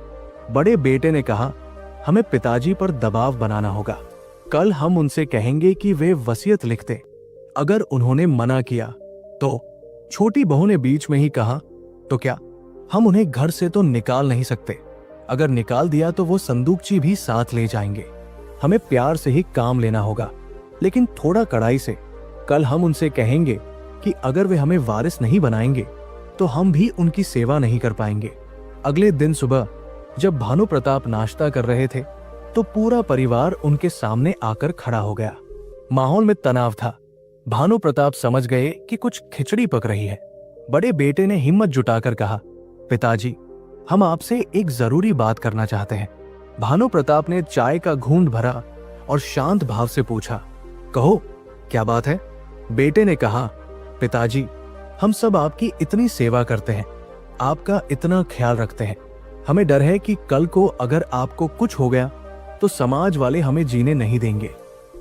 बड़े बेटे ने कहा, हमें पिताजी पर दबाव बनाना होगा। कल हम उनसे कहेंगे कि वे वसीयत लिख दें। अगर उन्होंने मना किया तो? छोटी बहू ने बीच में ही कहा, तो क्या हम उन्हें घर से तो निकाल नहीं सकते? अगर निकाल दिया तो वो संदूकची भी साथ ले जाएंगे। हमें प्यार से ही काम लेना होगा, लेकिन थोड़ा कड़ाई से। कल हम उनसे कहेंगे कि अगर वे हमें वारिस नहीं बनाएंगे तो हम भी उनकी सेवा नहीं कर पाएंगे। अगले दिन सुबह जब भानु प्रताप नाश्ता कर रहे थे तो पूरा परिवार उनके सामने आकर खड़ा हो गया। माहौल में तनाव था। भानु प्रताप समझ गए कि कुछ खिचड़ी पक रही है। बड़े बेटे ने हिम्मत जुटाकर कहा, पिताजी, हम आपसे एक जरूरी बात करना चाहते हैं। भानु प्रताप ने चाय का घूंट भरा और शांत भाव से पूछा, कहो, क्या बात है? बेटे ने कहा, पिताजी, हम सब आपकी इतनी सेवा करते हैं, आपका इतना ख्याल रखते हैं। हमें डर है कि कल को अगर आपको कुछ हो गया तो समाज वाले हमें जीने नहीं देंगे।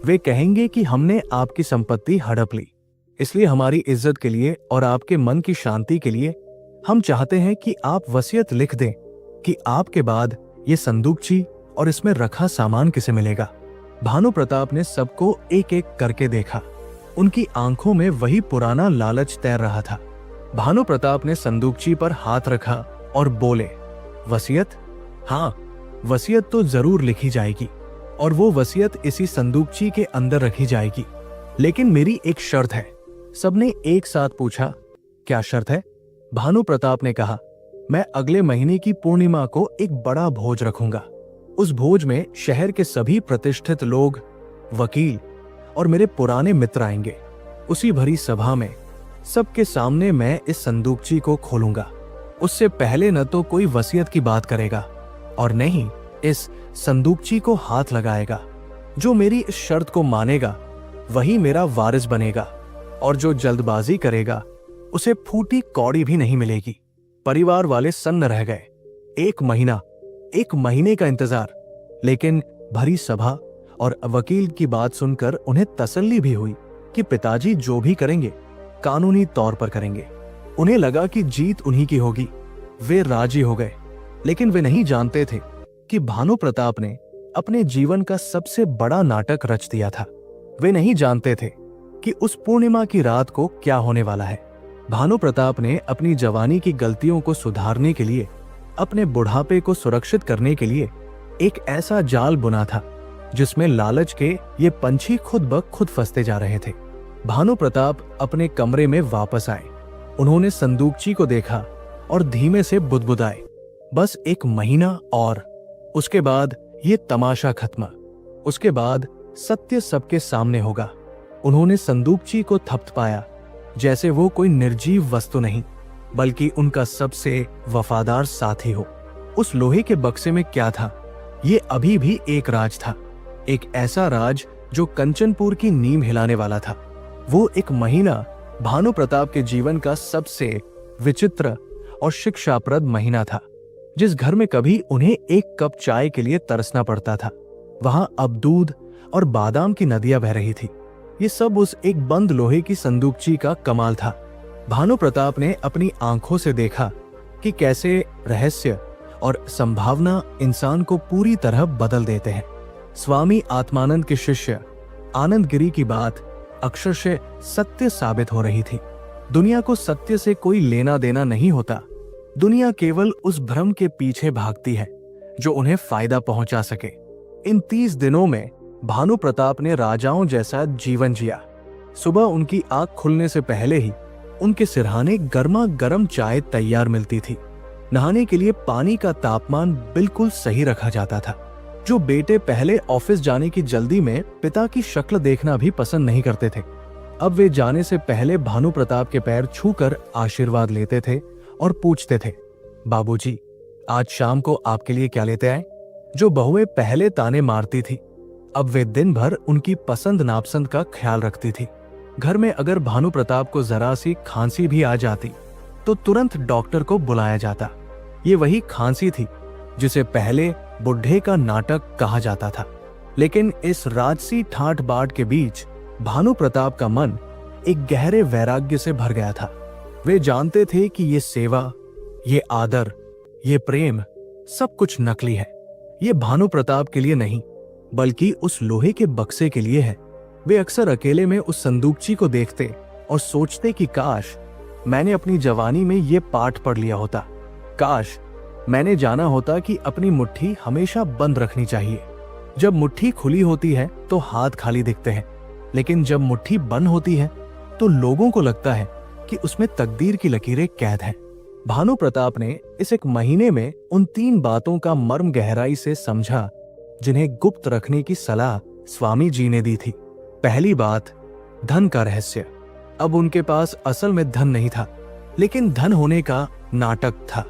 वे कहेंगे कि हमने आपकी संपत्ति हड़प ली। इसलिए हमारी इज्जत के लिए और आपके मन की शांति के लिए हम चाहते हैं कि आप वसीयत लिख दें कि आपके बाद ये संदूकची और इसमें रखा सामान किसे मिलेगा। भानु प्रताप ने सबको एक एक करके देखा। उनकी आंखों में वही पुराना लालच तैर रहा था। भानु प्रताप ने संदूकची पर हाथ रखा और बोले, वसीयत? हाँ, वसीयत तो जरूर लिखी जाएगी और वो वसीयत इसी संदूकची के अंदर रखी जाएगी, लेकिन मेरी एक शर्त है। सबने एक साथ पूछा, क्या शर्त है? भानु प्रताप ने कहा, मैं अगले महीने की पूर्णिमा को एक बड़ा भोज रखूंगा। उस भोज में शहर के सभी प्रतिष्ठित लोग, वकील और मेरे पुराने मित्र आएंगे। उसी भरी सभा में सबके सामने मैं इस संदूकची को खोलूंगा। उससे पहले न तो कोई वसीयत की बात करेगा और न ही इस संदूकची को हाथ लगाएगा। जो मेरी इस शर्त को मानेगा वही मेरा वारिस बनेगा और जो जल्दबाजी करेगा उसे फूटी कौड़ी भी नहीं मिलेगी। परिवार वाले सन्न रह गए। एक महीने का इंतजार। लेकिन भरी सभा और वकील की बात सुनकर उन्हें तसल्ली भी हुई कि पिताजी जो भी करेंगे कानूनी तौर पर करेंगे। उन्हें लगा कि जीत उन्हीं की होगी। वे राजी हो गए, लेकिन वे नहीं जानते थे कि भानु प्रताप ने अपने जीवन का सबसे बड़ा नाटक रच दिया था। वे नहीं जानते थे कि उस पूर्णिमा की रात को क्या होने वाला है। भानु प्रताप ने अपनी जवानी की गलतियों को सुधारने के लिए, अपने बुढ़ापे को सुरक्षित करने के लिए एक ऐसा जाल बुना था जिसमें लालच के ये पंछी खुद ब खुद फंसते जा रहे थे। भानु प्रताप अपने कमरे में वापस आए। उन्होंने संदूकची को देखा और धीमे से बुदबुदाए, बस एक महीना और उसके बाद ये तमाशा खत्म। उसके बाद सत्य सबके सामने होगा। उन्होंने संदूकची को थपथपाया जैसे वो कोई निर्जीव वस्तु नहीं बल्कि उनका सबसे वफादार साथी हो। उस लोहे के बक्से में क्या था? ये अभी भी एक राज था, एक ऐसा राज जो कंचनपुर की नींव हिलाने वाला था। वो एक महीना भानु प्रताप के जीवन का सबसे विचित्र और शिक्षाप्रद महीना था। जिस घर में कभी उन्हें एक कप चाय के लिए तरसना पड़ता था, वहां अब दूध और बादाम की नदियां बह रही थी। ये सब उस एक बंद लोहे की संदूकची का कमाल था। भानु प्रताप ने अपनी आंखों से देखा कि कैसे रहस्य और संभावना इंसान को पूरी तरह बदल देते हैं। स्वामी आत्मानंद के शिष्य आनंद गिरी की बात अक्षरशः सत्य साबित हो रही थी। दुनिया को सत्य से कोई लेना देना नहीं होता। दुनिया केवल उस भ्रम के पीछे भागती है जो उन्हें फायदा पहुंचा सके। इन 30 दिनों में भानु प्रताप ने राजाओं जैसा जीवन जिया। सुबह उनकी आंख खुलने से पहले ही उनके सिरहाने गर्मा गर्म चाय तैयार मिलती थी। नहाने के लिए पानी का तापमान बिल्कुल सही रखा जाता था। जो बेटे पहले ऑफिस जाने की जल्दी में पिता की शक्ल देखना भी पसंद नहीं करते थे, अब वे जाने से पहले भानु प्रताप के पैर छूकर आशीर्वाद लेते थे और पूछते थे, बाबूजी, आज शाम को आपके लिए क्या लेते आए? जो बहुएं पहले ताने मारती थी, अब वे दिन भर उनकी पसंद नापसंद का ख्याल रखती थी। घर में अगर भानु प्रताप को जरा सी खांसी भी आ जाती तो तुरंत डॉक्टर को बुलाया जाता। ये वही खांसी थी जिसे पहले बुढ़े का नाटक कहा जाता था। लेकिन इस राजसी ठाट बाट के बीच भानु प्रताप का मन एक गहरे वैराग्य से भर गया था। वे जानते थे कि ये सेवा, ये आदर, ये प्रेम सब कुछ नकली है। ये भानु प्रताप के लिए नहीं बल्कि उस लोहे के बक्से के लिए है। वे अक्सर अकेले में उस संदूकची को देखते और सोचते कि काश मैंने अपनी जवानी में ये पाठ पढ़ लिया होता। काश मैंने जाना होता कि अपनी मुट्ठी हमेशा बंद रखनी चाहिए। जब मुट्ठी खुली होती है तो हाथ खाली दिखते हैं, लेकिन जब मुट्ठी बंद होती है तो लोगों को लगता है कि उसमें तकदीर की लकीरें कैद हैं। भानु प्रताप ने इस एक महीने में उन 3 बातों का मर्म गहराई से समझा जिन्हें गुप्त रखने की सलाह स्वामी जी ने दी थी। पहली बात, धन का रहस्य। अब उनके पास असल में धन नहीं था, लेकिन धन होने का नाटक था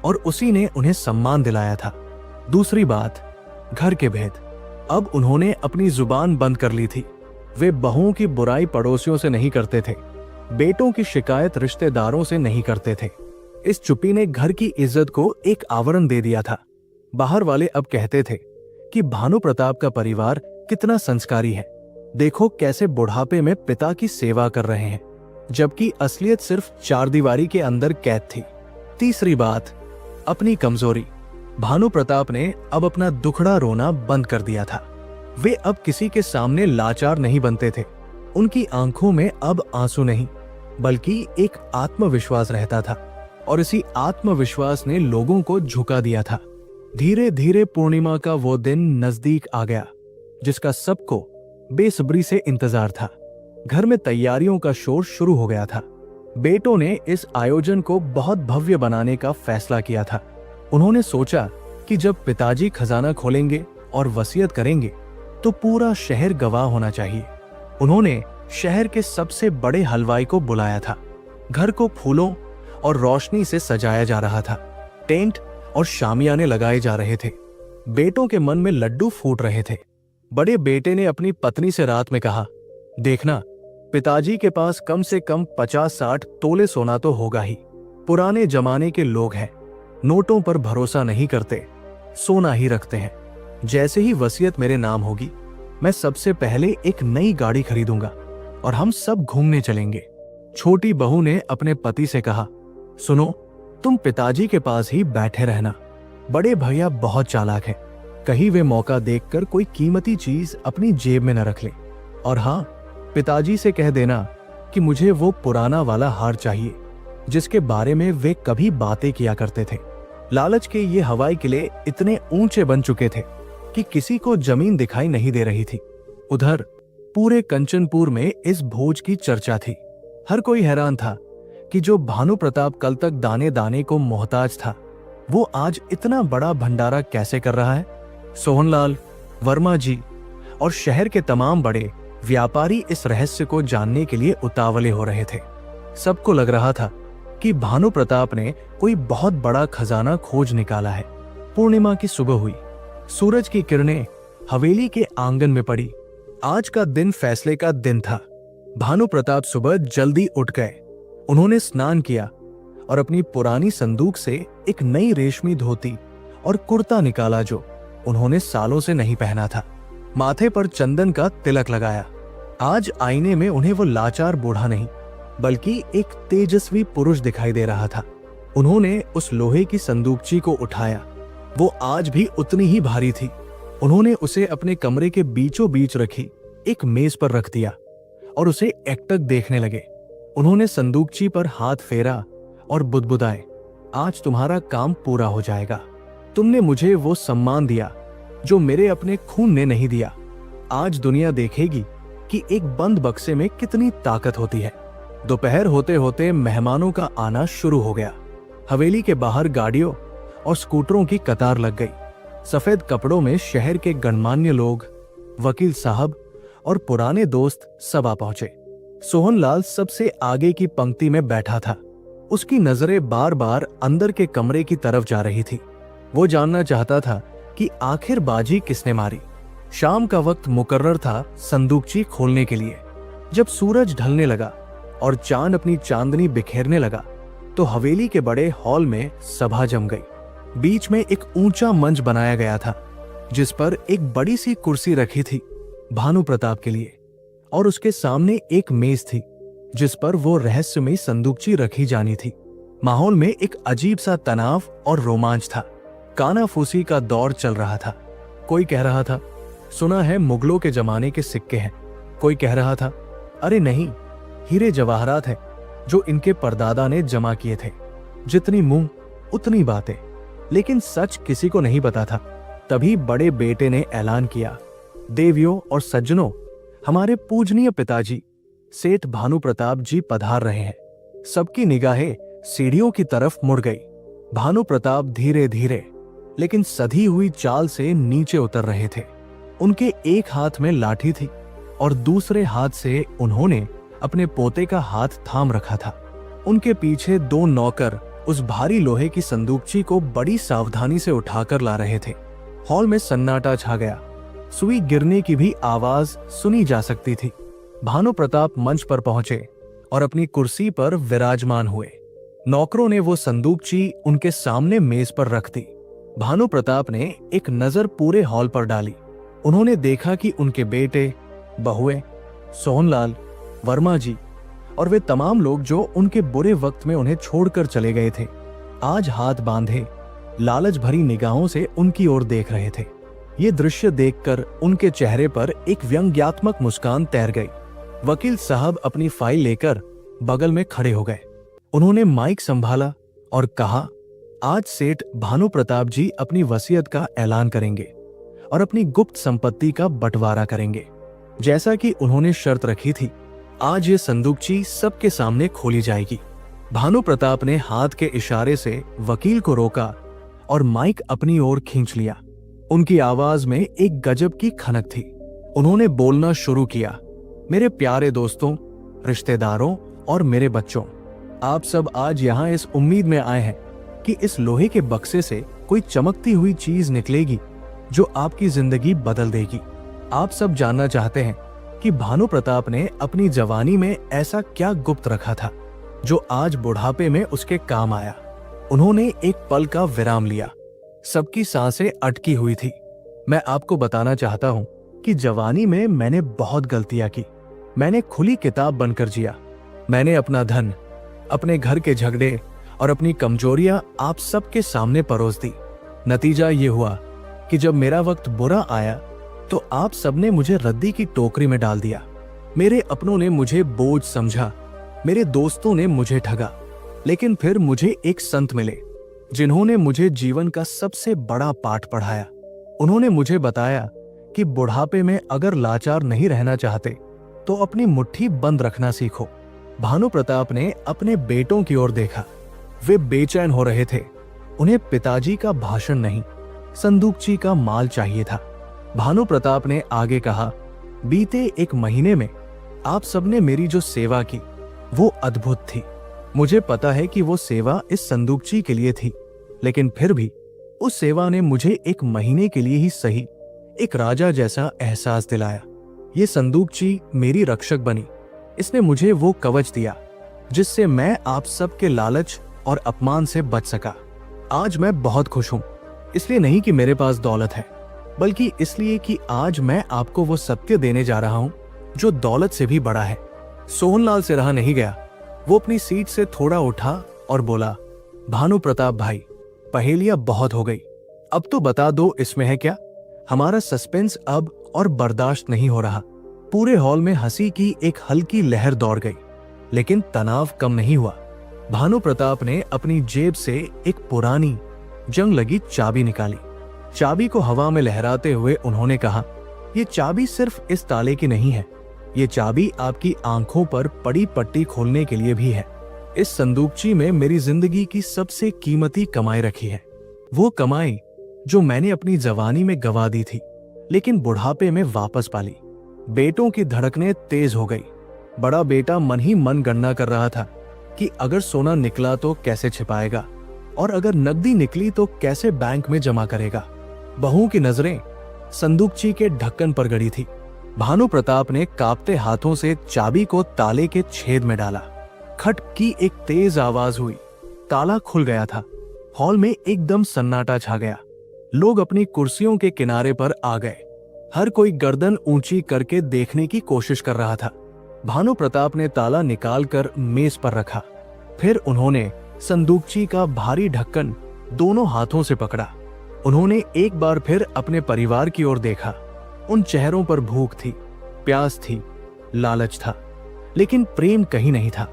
और उसी ने उन्हें सम्मान दिलाया था। दूसरी बात, घर के भेद। अब उन्होंने अपनी जुबान बंद कर ली थी। वे बहुओं की बुराई पड़ोसियों से नहीं करते थे, बेटों की शिकायत रिश्तेदारों से नहीं करते थे। इस चुप्पी ने घर की इज्जत को एक आवरण दे दिया था। बाहर वाले अब कहते थे कि भानु प्रताप का परिवार कितना संस्कारी है, देखो कैसे बुढ़ापे में पिता की सेवा कर रहे हैं, जबकि असलियत सिर्फ चार दीवारी के अंदर कैद थी। तीसरी बात, अपनी कमजोरी। भानु प्रताप ने अब अपना दुखड़ा रोना बंद कर दिया था। वे अब किसी के सामने लाचार नहीं बनते थे। उनकी आंखों में अब आंसू नहीं, बल्कि एक आत्मविश्वास रहता था, और इसी आत्मविश्वास ने लोगों को झुका दिया था। धीरे धीरे पूर्णिमा का वो दिन नजदीक आ गया, जिसका सबको बेसब्री से इंतजार था। घर में तैयारियों का शोर शुरू हो गया था। बेटों ने इस आयोजन को बहुत भव्य बनाने का फैसला किया था। उन्होंने सोचा कि जब पिताजी खजाना खोलेंगे और वसीयत करेंगे तो पूरा शहर गवाह होना चाहिए। उन्होंने शहर के सबसे बड़े हलवाई को बुलाया था। घर को फूलों और रोशनी से सजाया जा रहा था। टेंट और शामियाने लगाए जा रहे थे। बेटों के मन में लड्डू फूट रहे थे। बड़े बेटे ने अपनी पत्नी से रात में कहा, देखना, पिताजी के पास कम से कम 50-60 तोले सोना तो होगा ही। पुराने जमाने के लोग हैं, नोटों पर भरोसा नहीं करते, सोना ही रखते हैं। जैसे ही वसीयत मेरे नाम होगी, मैं सबसे पहले एक नई गाड़ी खरीदूंगा और हम सब घूमने चलेंगे। छोटी बहू ने अपने पति से कहा, सुनो, तुम पिताजी के पास ही बैठे रहना। बड़े भैया बहुत चालाक हैं, कहीं वे मौका देखकर कोई कीमती चीज अपनी जेब में न रख ले। और हाँ, पिताजी से कह देना कि मुझे वो पुराना वाला हार चाहिए जिसके बारे में वे कभी बातें किया करते थे। लालच के ये हवाई किले इतने ऊंचे बन चुके थे कि किसी को जमीन दिखाई नहीं दे रही थी। उधर पूरे कंचनपुर में इस भोज की चर्चा थी। हर कोई हैरान था कि जो भानु प्रताप कल तक दाने दाने को मोहताज था, वो आज इतना बड़ा भंडारा कैसे कर रहा है। सोहनलाल, वर्मा जी और शहर के तमाम बड़े व्यापारी इस रहस्य को जानने के लिए उतावले हो रहे थे। सबको लग रहा था कि भानु प्रताप ने कोई बहुत बड़ा खजाना खोज निकाला है। पूर्णिमा की सुबह हुई। सूरज की किरणें हवेली के आंगन में पड़ी। आज का दिन फैसले का दिन था। भानु प्रताप सुबह जल्दी उठ गए। उन्होंने स्नान किया और अपनी पुरानी संदूक से एक नई रेशमी धोती और कुर्ता निकाला जो उन्होंने सालों से नहीं पहना था। माथे पर चंदन का तिलक लगाया। आज आईने में उन्हें वो लाचार बूढ़ा नहीं, बल्कि एक तेजस्वी पुरुष दिखाई दे रहा था। उन्होंने उस लोहे की संदूकची को उठाया। वो आज भी उतनी ही भारी थी। उन्होंने उसे अपने कमरे के बीचों बीच रखी एक मेज पर रख दिया और उसे एकटक देखने लगे। उन्होंने संदूकची पर हाथ फेरा और बुदबुदाए, आज तुम्हारा काम पूरा हो जाएगा। तुमने मुझे वो सम्मान दिया जो मेरे अपने खून ने नहीं दिया। आज दुनिया देखेगी कि एक बंद बक्से में कितनी ताकत होती है। दोपहर होते होते मेहमानों का आना शुरू हो गया। हवेली के बाहर गाड़ियों और स्कूटरों की कतार लग गई। सफेद कपड़ों में शहर के गणमान्य लोग, वकील साहब और पुराने दोस्त सब आ पहुंचे। सोहनलाल सबसे आगे की पंक्ति में बैठा था। उसकी नजरें बार बार अंदर के कमरे की तरफ जा रही थी। वो जानना चाहता था कि आखिर बाजी किसने मारी। शाम का वक्त मुकर्रर था संदूकची खोलने के लिए। जब सूरज ढलने लगा और चांद अपनी चांदनी बिखेरने लगा तो हवेली के बड़े हॉल में सभा जम गई। बीच में एक ऊंचा मंच बनाया गया था जिस पर एक बड़ी सी कुर्सी रखी थी भानु प्रताप के लिए, और उसके सामने एक मेज थी जिस पर वो रहस्यमयी संदूकची रखी जानी थी। माहौल में एक अजीब सा तनाव और रोमांच था। कानाफूसी का दौर चल रहा था। कोई कह रहा था, सुना है मुगलों के जमाने के सिक्के हैं। कोई कह रहा था, अरे नहीं, हीरे जवाहरात हैं जो इनके परदादा ने जमा किए थे। जितनी मुंह उतनी बातें, लेकिन सच किसी को नहीं पता था। तभी बड़े बेटे ने ऐलान किया, देवियों और सज्जनों, हमारे पूजनीय पिताजी सेठ भानु प्रताप जी पधार रहे हैं। सबकी निगाहें सीढ़ियों की तरफ मुड़ गई। भानु प्रताप धीरे धीरे लेकिन सधी हुई चाल से नीचे उतर रहे थे। उनके एक हाथ में लाठी थी और दूसरे हाथ से उन्होंने अपने पोते का हाथ थाम रखा था। उनके पीछे दो नौकर उस भारी लोहे की संदूकची को बड़ी सावधानी से उठाकर ला रहे थे। हॉल में सन्नाटा छा गया। सुई गिरने की भी आवाज सुनी जा सकती थी। भानु प्रताप मंच पर पहुंचे और अपनी कुर्सी पर विराजमान हुए। नौकरों ने वो संदूकची उनके सामने मेज पर रख दी। भानु प्रताप ने एक नजर पूरे हॉल पर डाली। उन्होंने देखा कि उनके बेटे, बहुएं, सोहनलाल, वर्मा जी और वे तमाम लोग जो उनके बुरे वक्त में उन्हें छोड़कर चले गए थे, आज हाथ बांधे लालच भरी निगाहों से उनकी ओर देख रहे थे। ये दृश्य देखकर उनके चेहरे पर एक व्यंग्यात्मक मुस्कान तैर गई। वकील साहब अपनी फाइल लेकर बगल में खड़े हो गए। उन्होंने माइक संभाला और कहा, आज सेठ भानु प्रताप जी अपनी वसीयत का ऐलान करेंगे और अपनी गुप्त संपत्ति का बंटवारा करेंगे। जैसा कि उन्होंने शर्त रखी थी, आज ये संदूकची सबके सामने खोली जाएगी। भानु प्रताप ने हाथ के इशारे से वकील को रोका और माइक अपनी ओर खींच लिया। उनकी आवाज में एक गजब की खनक थी। उन्होंने बोलना शुरू किया, मेरे प्यारे दोस्तों, रिश्तेदारों और मेरे बच्चों, आप सब आज यहाँ इस उम्मीद में आए हैं कि इस लोहे के बक्से से कोई चमकती हुई चीज निकलेगी जो आपकी जिंदगी बदल देगी। आप सब जानना चाहते हैं कि भानु प्रताप ने अपनी जवानी में ऐसा क्या गुप्त रखा था जो आज बुढ़ापे में उसके काम आया। उन्होंने एक पल का विराम लिया। सबकी सांसें अटकी हुई थी। मैं आपको बताना चाहता हूं कि जवानी में मैंने बहुत गलतियां की। मैंने खुली किताब बनकर जिया। मैंने अपना धन, अपने घर के झगड़े और अपनी कमजोरियां आप सबके सामने परोस दी। नतीजा ये हुआ कि जब मेरा वक्त बुरा आया तो आप सबने मुझे रद्दी की टोकरी में डाल दिया। मेरे अपनों ने मुझे बोझ समझा, मेरे दोस्तों ने मुझे ठगा। लेकिन फिर मुझे एक संत मिले जिन्होंने मुझे जीवन का सबसे बड़ा पाठ पढ़ाया। उन्होंने मुझे बताया कि बुढ़ापे में अगर लाचार नहीं रहना चाहते तो अपनी मुट्ठी बंद रखना सीखो। भानु प्रताप ने अपने बेटों की ओर देखा। वे बेचैन हो रहे थे। उन्हें पिताजी का भाषण नहीं, संदूकची का माल चाहिए था। भानु प्रताप ने आगे कहा, बीते एक महीने में आप सबने मेरी जो सेवा की वो अद्भुत थी। मुझे पता है कि वो सेवा इस संदूकची के लिए थी, लेकिन फिर भी उस सेवा ने मुझे एक महीने के लिए ही सही एक राजा जैसा एहसास दिलाया। ये संदूकची मेरी रक्षक बनी। इसने मुझे वो कवच दिया जिससे मैं आप सबके लालच और अपमान से बच सका। आज मैं बहुत खुश हूं, इसलिए नहीं कि मेरे पास दौलत है, बल्कि इसलिए कि आज मैं आपको वो सत्य देने जा रहा हूं जो दौलत से भी बड़ा है। सोहनलाल से रहा नहीं गया। वो अपनी सीट से थोड़ा उठा और बोला, भानु प्रताप भाई, पहेलियां बहुत हो गई, अब तो बता दो इसमें है क्या। हमारा सस्पेंस अब और बर्दाश्त नहीं हो रहा। पूरे हॉल में हंसी की एक हल्की लहर दौड़ गई, लेकिन तनाव कम नहीं हुआ। भानु प्रताप ने अपनी जेब से एक पुरानी जंग लगी चाबी निकाली। चाबी को हवा में लहराते हुए उन्होंने कहा, ये चाबी सिर्फ इस ताले की नहीं है, ये चाबी आपकी आंखों पर पड़ी पट्टी खोलने के लिए भी है। इस संदूकची में मेरी जिंदगी की सबसे कीमती कमाई रखी है, वो कमाई जो मैंने अपनी जवानी में गंवा दी थी, लेकिन बुढ़ापे में वापस पाली। बेटों की धड़कनें तेज हो गई। बड़ा बेटा मन ही मन गणना कर रहा था कि अगर सोना निकला तो कैसे छिपाएगा और अगर नकदी निकली तो कैसे बैंक में जमा करेगा। बहू की नजरें संदूकची के ढक्कन पर गड़ी थी। भानु प्रताप ने कांपते हाथों से चाबी को ताले के छेद में डाला। खट की एक तेज आवाज हुई। ताला खुल गया था। हॉल में एकदम सन्नाटा छा गया। लोग अपनी कुर्सियों के किनारे पर आ गए। हर कोई गर्दन ऊंची करके देखने की कोशिश कर रहा था। भानु प्रताप ने ताला निकालकर मेज पर रखा। फिर उन्होंने संदूकची का भारी ढक्कन दोनों हाथों से पकड़ा। उन्होंने एक बार फिर अपने परिवार की ओर देखा। उन चेहरों पर भूख थी, प्यास थी, लालच था, लेकिन प्रेम कहीं नहीं था।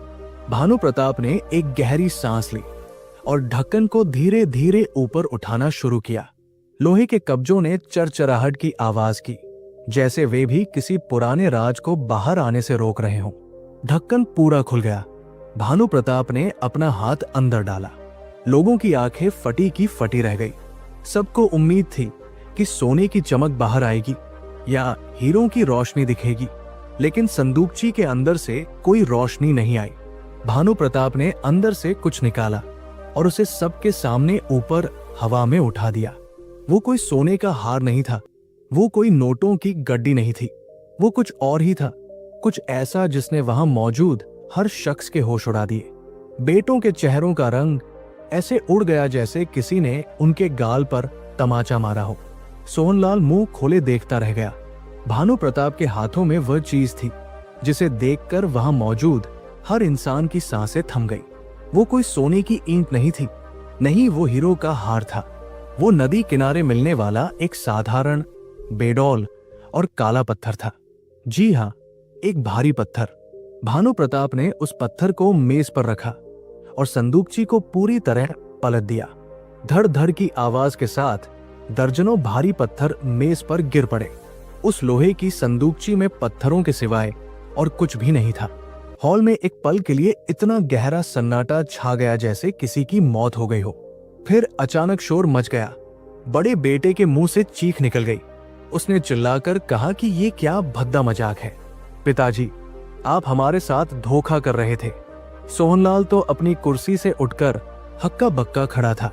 भानु प्रताप ने एक गहरी सांस ली और ढक्कन को धीरे धीरे ऊपर उठाना शुरू किया। लोहे के कब्जों ने चरचराहट की आवाज की, जैसे वे भी किसी पुराने राज को बाहर आने से रोक रहे हों। ढक्कन पूरा खुल गया। भानु प्रताप ने अपना हाथ अंदर डाला। लोगों की आंखें फटी की फटी रह गई। सबको उम्मीद थी कि सोने की चमक बाहर आएगी या हीरों की रोशनी दिखेगी, लेकिन संदूकची के अंदर से कोई रोशनी नहीं आई। भानु प्रताप ने अंदर से कुछ निकाला और उसे सबके सामने ऊपर हवा में उठा दिया। वो कोई सोने का हार नहीं था, वो कोई नोटों की गड्डी नहीं थी, वो कुछ और ही था, कुछ ऐसा जिसने वहां मौजूद हर शख्स के होश उड़ा दिए। बेटों के चेहरों का रंग ऐसे उड़ गया जैसे किसी ने उनके गाल पर तमाचा मारा हो। सोहनलाल मुंह खोले देखता रह गया। भानु प्रताप के हाथों में वह चीज थी जिसे देखकर वहां मौजूद हर इंसान की सांसें थम गई। वो कोई सोने की ईंट नहीं थी, नहीं वो हीरो का हार था। वो नदी किनारे मिलने वाला एक साधारण, बेडौल और काला पत्थर था। जी हाँ, एक भारी पत्थर। भानु प्रताप ने उस पत्थर को मेज पर रखा और संदूकची को पूरी तरह पलट दिया। धड़ धड़ की आवाज के साथ दर्जनों भारी पत्थर मेज पर गिर पड़े। उस लोहे की संदूकची में पत्थरों के सिवाय और कुछ भी नहीं था। हॉल में एक पल के लिए इतना गहरा सन्नाटा छा गया जैसे किसी की मौत हो गई हो। फिर अचानक शोर मच गया। बड़े बेटे के मुंह से चीख निकल गई। उसने चिल्लाकर कहा कि ये क्या भद्दा मजाक है। पिताजी, आप हमारे साथ धोखा कर रहे थे। सोहनलाल तो अपनी कुर्सी से उठकर हक्का बक्का खड़ा था।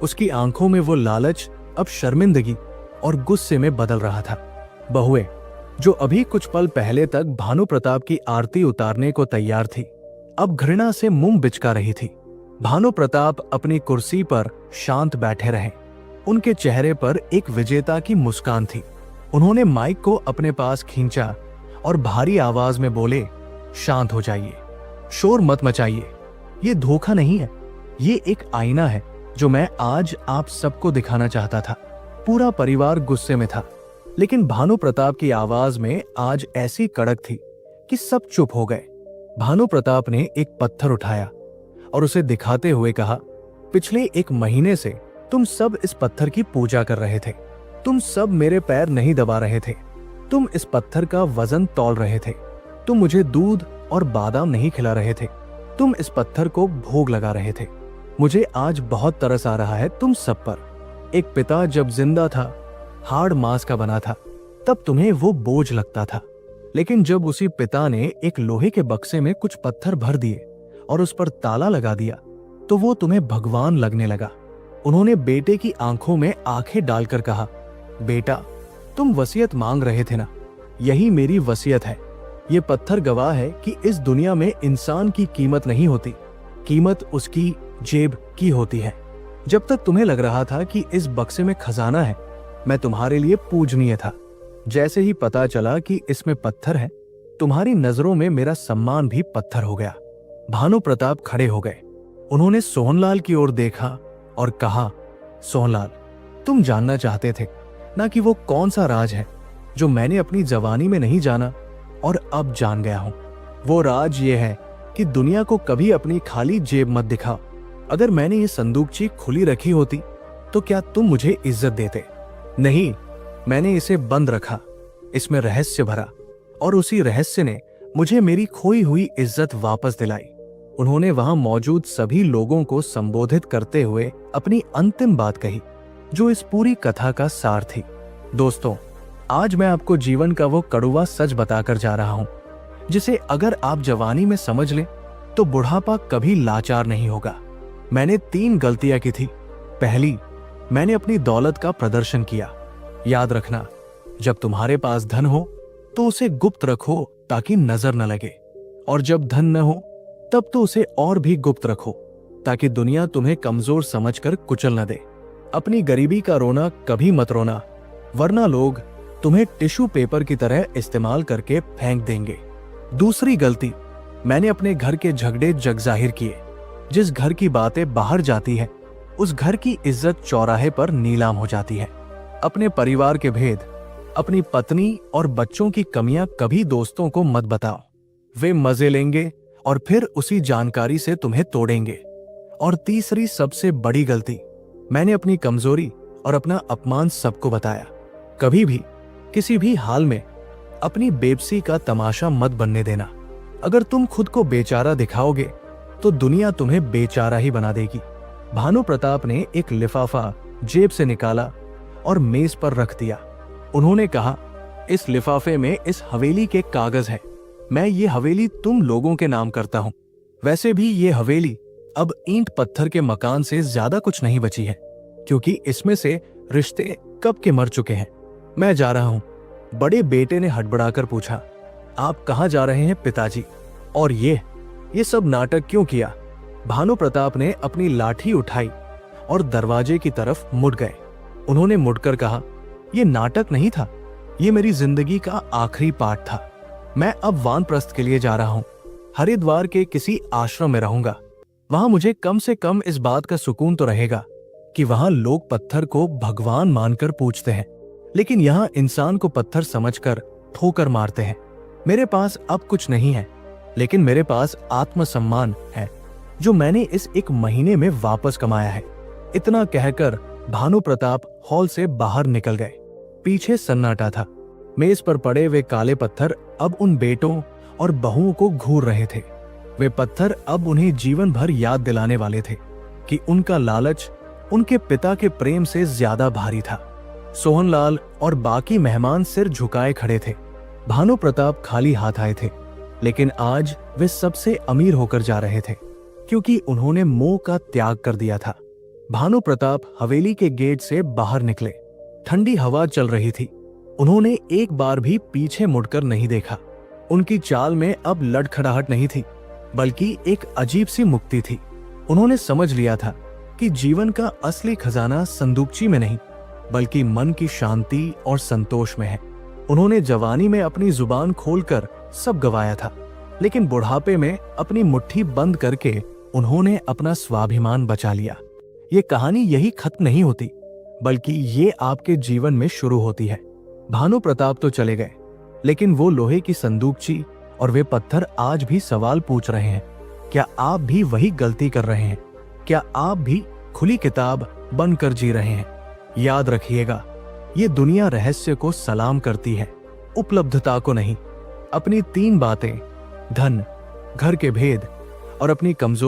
उसकी आंखों में वो लालच अब शर्मिंदगी और गुस्से में बदल रहा था। बहुएं, जो अभी कुछ पल पहले तक भानु प्रताप की आरती उतारने को तैयार थी, अब घृणा से मुंह बिचका रही थी। भानु प्रताप अपनी कुर्सी पर शांत बैठे रहे। उनके चेहरे पर एक विजेता की मुस्कान थी। उन्होंने माइक को अपने पास खींचा और भारी आवाज में बोले, शांत हो जाइए, शोर मत मचाइए। ये धोखा नहीं है, ये एक आईना है जो मैं आज आप सबको दिखाना चाहता था। पूरा परिवार गुस्से में था, लेकिन भानु प्रताप की आवाज में आज ऐसी कड़क थी कि सब चुप हो गए। भानु प्रताप ने एक पत्थर उठाया और उसे दिखाते हुए कहा, पिछले 1 महीने से तुम सब इस पत्थर की पूजा कर रहे थे। तुम सब मेरे पैर नहीं दबा रहे थे। तुम इस पत्थर का वजन तौल रहे थे। तुम मुझे दूध और बादाम नहीं खिला रहे थे। तुम इस पत्थर को भोग लगा रहे थे। मुझे आज बहुत तरस आ रहा है तुम सब पर। एक पिता जब जिंदा था, हाड़ मांस का बना था, तब तुम्हें वो बोझ लगता था। लेकिन जब उसी पिता ने एक लोहे के बक्से में कुछ पत्थर भर दिए और उस पर ताला लगा दिया, तो वो तुम्हें भगवान लगने लगा। उन्होंने बेटे की आंखों में आंखें डालकर कहा, बेटा, तुम वसीयत मांग रहे थे ना, यही मेरी वसीयत है। ये पत्थर गवाह है कि इस दुनिया में इंसान की कीमत नहीं होती, कीमत उसकी जेब की होती है। जब तक तुम्हें लग रहा था कि इस बक्से में खजाना है, मैं तुम्हारे लिए पूजनीय था। जैसे ही पता चला कि इसमें पत्थर है, तुम्हारी नजरों में मेरा सम्मान भी पत्थर हो गया। भानु प्रताप खड़े हो गए। उन्होंने सोहनलाल की ओर देखा और कहा, सोहनलाल, तुम जानना चाहते थे ना कि वो कौन सा राज है जो मैंने अपनी जवानी में नहीं जाना और अब जान गया हूं। वो राज ये है कि दुनिया को कभी अपनी खाली जेब मत दिखाओ। अगर मैंने ये संदूकची खुली रखी होती तो क्या तुम मुझे इज्जत देते? नहीं, मैंने इसे बंद रखा, इसमें रहस्य भरा, और उसी रहस्य ने मुझे मेरी खोई हुई इज्जत वापस दिलाई। उन्होंने वहां मौजूद सभी लोगों को संबोधित करते हुए अपनी अंतिम बात कही, जो इस पूरी कथा का सार थी। दोस्तों, आज मैं आपको जीवन का वो कड़वा सच बताकर जा रहा हूं, जिसे अगर आप जवानी में समझ लें तो बुढ़ापा कभी लाचार नहीं होगा। मैंने 3 गलतियां की थी। पहली, मैंने अपनी दौलत का प्रदर्शन किया। याद रखना, जब तुम्हारे पास धन हो तो उसे गुप्त रखो ताकि नजर न लगे, और जब धन न हो तब तो उसे और भी गुप्त रखो ताकि दुनिया तुम्हें कमजोर समझकर कुचल न दे। अपनी गरीबी का रोना कभी मत रोना, वरना लोग तुम्हें टिश्यू पेपर की तरह इस्तेमाल करके फेंक देंगे। दूसरी गलती, मैंने अपने घर के झगड़े जग जाहिर किए। जिस घर की बातें बाहर जाती है, उस घर की इज्जत चौराहे पर नीलाम हो जाती है। अपने परिवार के भेद, अपनी पत्नी और बच्चों की कमियां कभी दोस्तों को मत बताओ। वे मजे लेंगे और फिर उसी जानकारी से तुम्हें तोड़ेंगे। और तीसरी सबसे बड़ी गलती, मैंने अपनी कमजोरी और अपना अपमान सबको बताया। कभी भी, किसी भी हाल में अपनी बेबसी का तमाशा मत बनने देना। अगर तुम खुद को बेचारा दिखाओगे तो दुनिया तुम्हें बेचारा ही बना देगी। भानु प्रताप ने एक लिफाफा जेब से निकाला और मेज पर रख दिया। उन्होंने कहा, इस लिफाफे में इस हवेली के कागज हैं। मैं ये हवेली तुम लोगों के नाम करता हूं। वैसे भी ये हवेली अब ईंट पत्थर के मकान से ज्यादा कुछ नहीं बची है, क्योंकि इसमें से रिश्ते कब के मर चुके हैं। मैं जा रहा हूं। बड़े बेटे ने हड़बड़ाकर पूछा, आप कहां जा रहे हैं पिताजी? और ये सब नाटक क्यों किया? भानु प्रताप ने अपनी लाठी उठाई और दरवाजे की तरफ मुड़ गए। उन्होंने मुड़कर कहा, यह नाटक नहीं था, ये मेरी जिंदगी का आखिरी पाठ था। मैं अब वानप्रस्थ के लिए जा रहा हूं। हरिद्वार के किसी आश्रम में रहूंगा। वहां मुझे कम से कम इस बात का सुकून तो रहेगा कि वहां लोग पत्थर को भगवान मानकर पूजते हैं, लेकिन यहां इंसान को पत्थर समझकर ठोकर मारते हैं। मेरे पास अब कुछ नहीं है, लेकिन मेरे पास आत्मसम्मान है जो मैंने इस 1 महीने में वापस कमाया है। इतना कहकर भानु प्रताप हॉल से बाहर निकल गए। पीछे सन्नाटा था। मेज पर पड़े वे काले पत्थर अब उन बेटों और बहुओं को घूर रहे थे। वे पत्थर अब उन्हें जीवन भर याद दिलाने वाले थे कि उनका लालच उनके पिता के प्रेम से ज्यादा भारी था। सोहनलाल और बाकी मेहमान सिर झुकाए खड़े थे। भानु प्रताप खाली हाथ आए थे, लेकिन आज वे सबसे अमीर होकर जा रहे थे, क्योंकि उन्होंने मोह का त्याग कर दिया था। भानु प्रताप हवेली के गेट से बाहर निकले। ठंडी हवा चल रही थी। उन्होंने एक बार भी पीछे मुड़कर नहीं देखा। उनकी चाल में अब लड़खड़ाहट नहीं थी, बल्कि एक अजीब सी मुक्ति थी। उन्होंने समझ लिया था कि जीवन का असली खजाना संदूकची में नहीं, बल्कि मन की शांति और संतोष में है। उन्होंने जवानी में अपनी जुबान खोलकर सब गवाया था, लेकिन बुढ़ापे में अपनी मुट्ठी बंद करके उन्होंने अपना स्वाभिमान बचा लिया। ये कहानी यही खत्म नहीं होती, बल्कि ये आपके जीवन में शुरू होती है। भानु प्रताप तो चले गए, लेकिन वो लोहे की संदूकची और वे पत्थर आज भी सवाल पूछ रहे हैं। क्या आप भी वही गलती कर रहे हैं? क्या आप भी खुली किताब बनकर जी रहे हैं? याद रखिएगा, ये दुनिया रहस्य को सलाम करती है, उपलब्धता को नहीं। अपनी 3 बातें, धन, घर के भेद और अपनी कमजोरी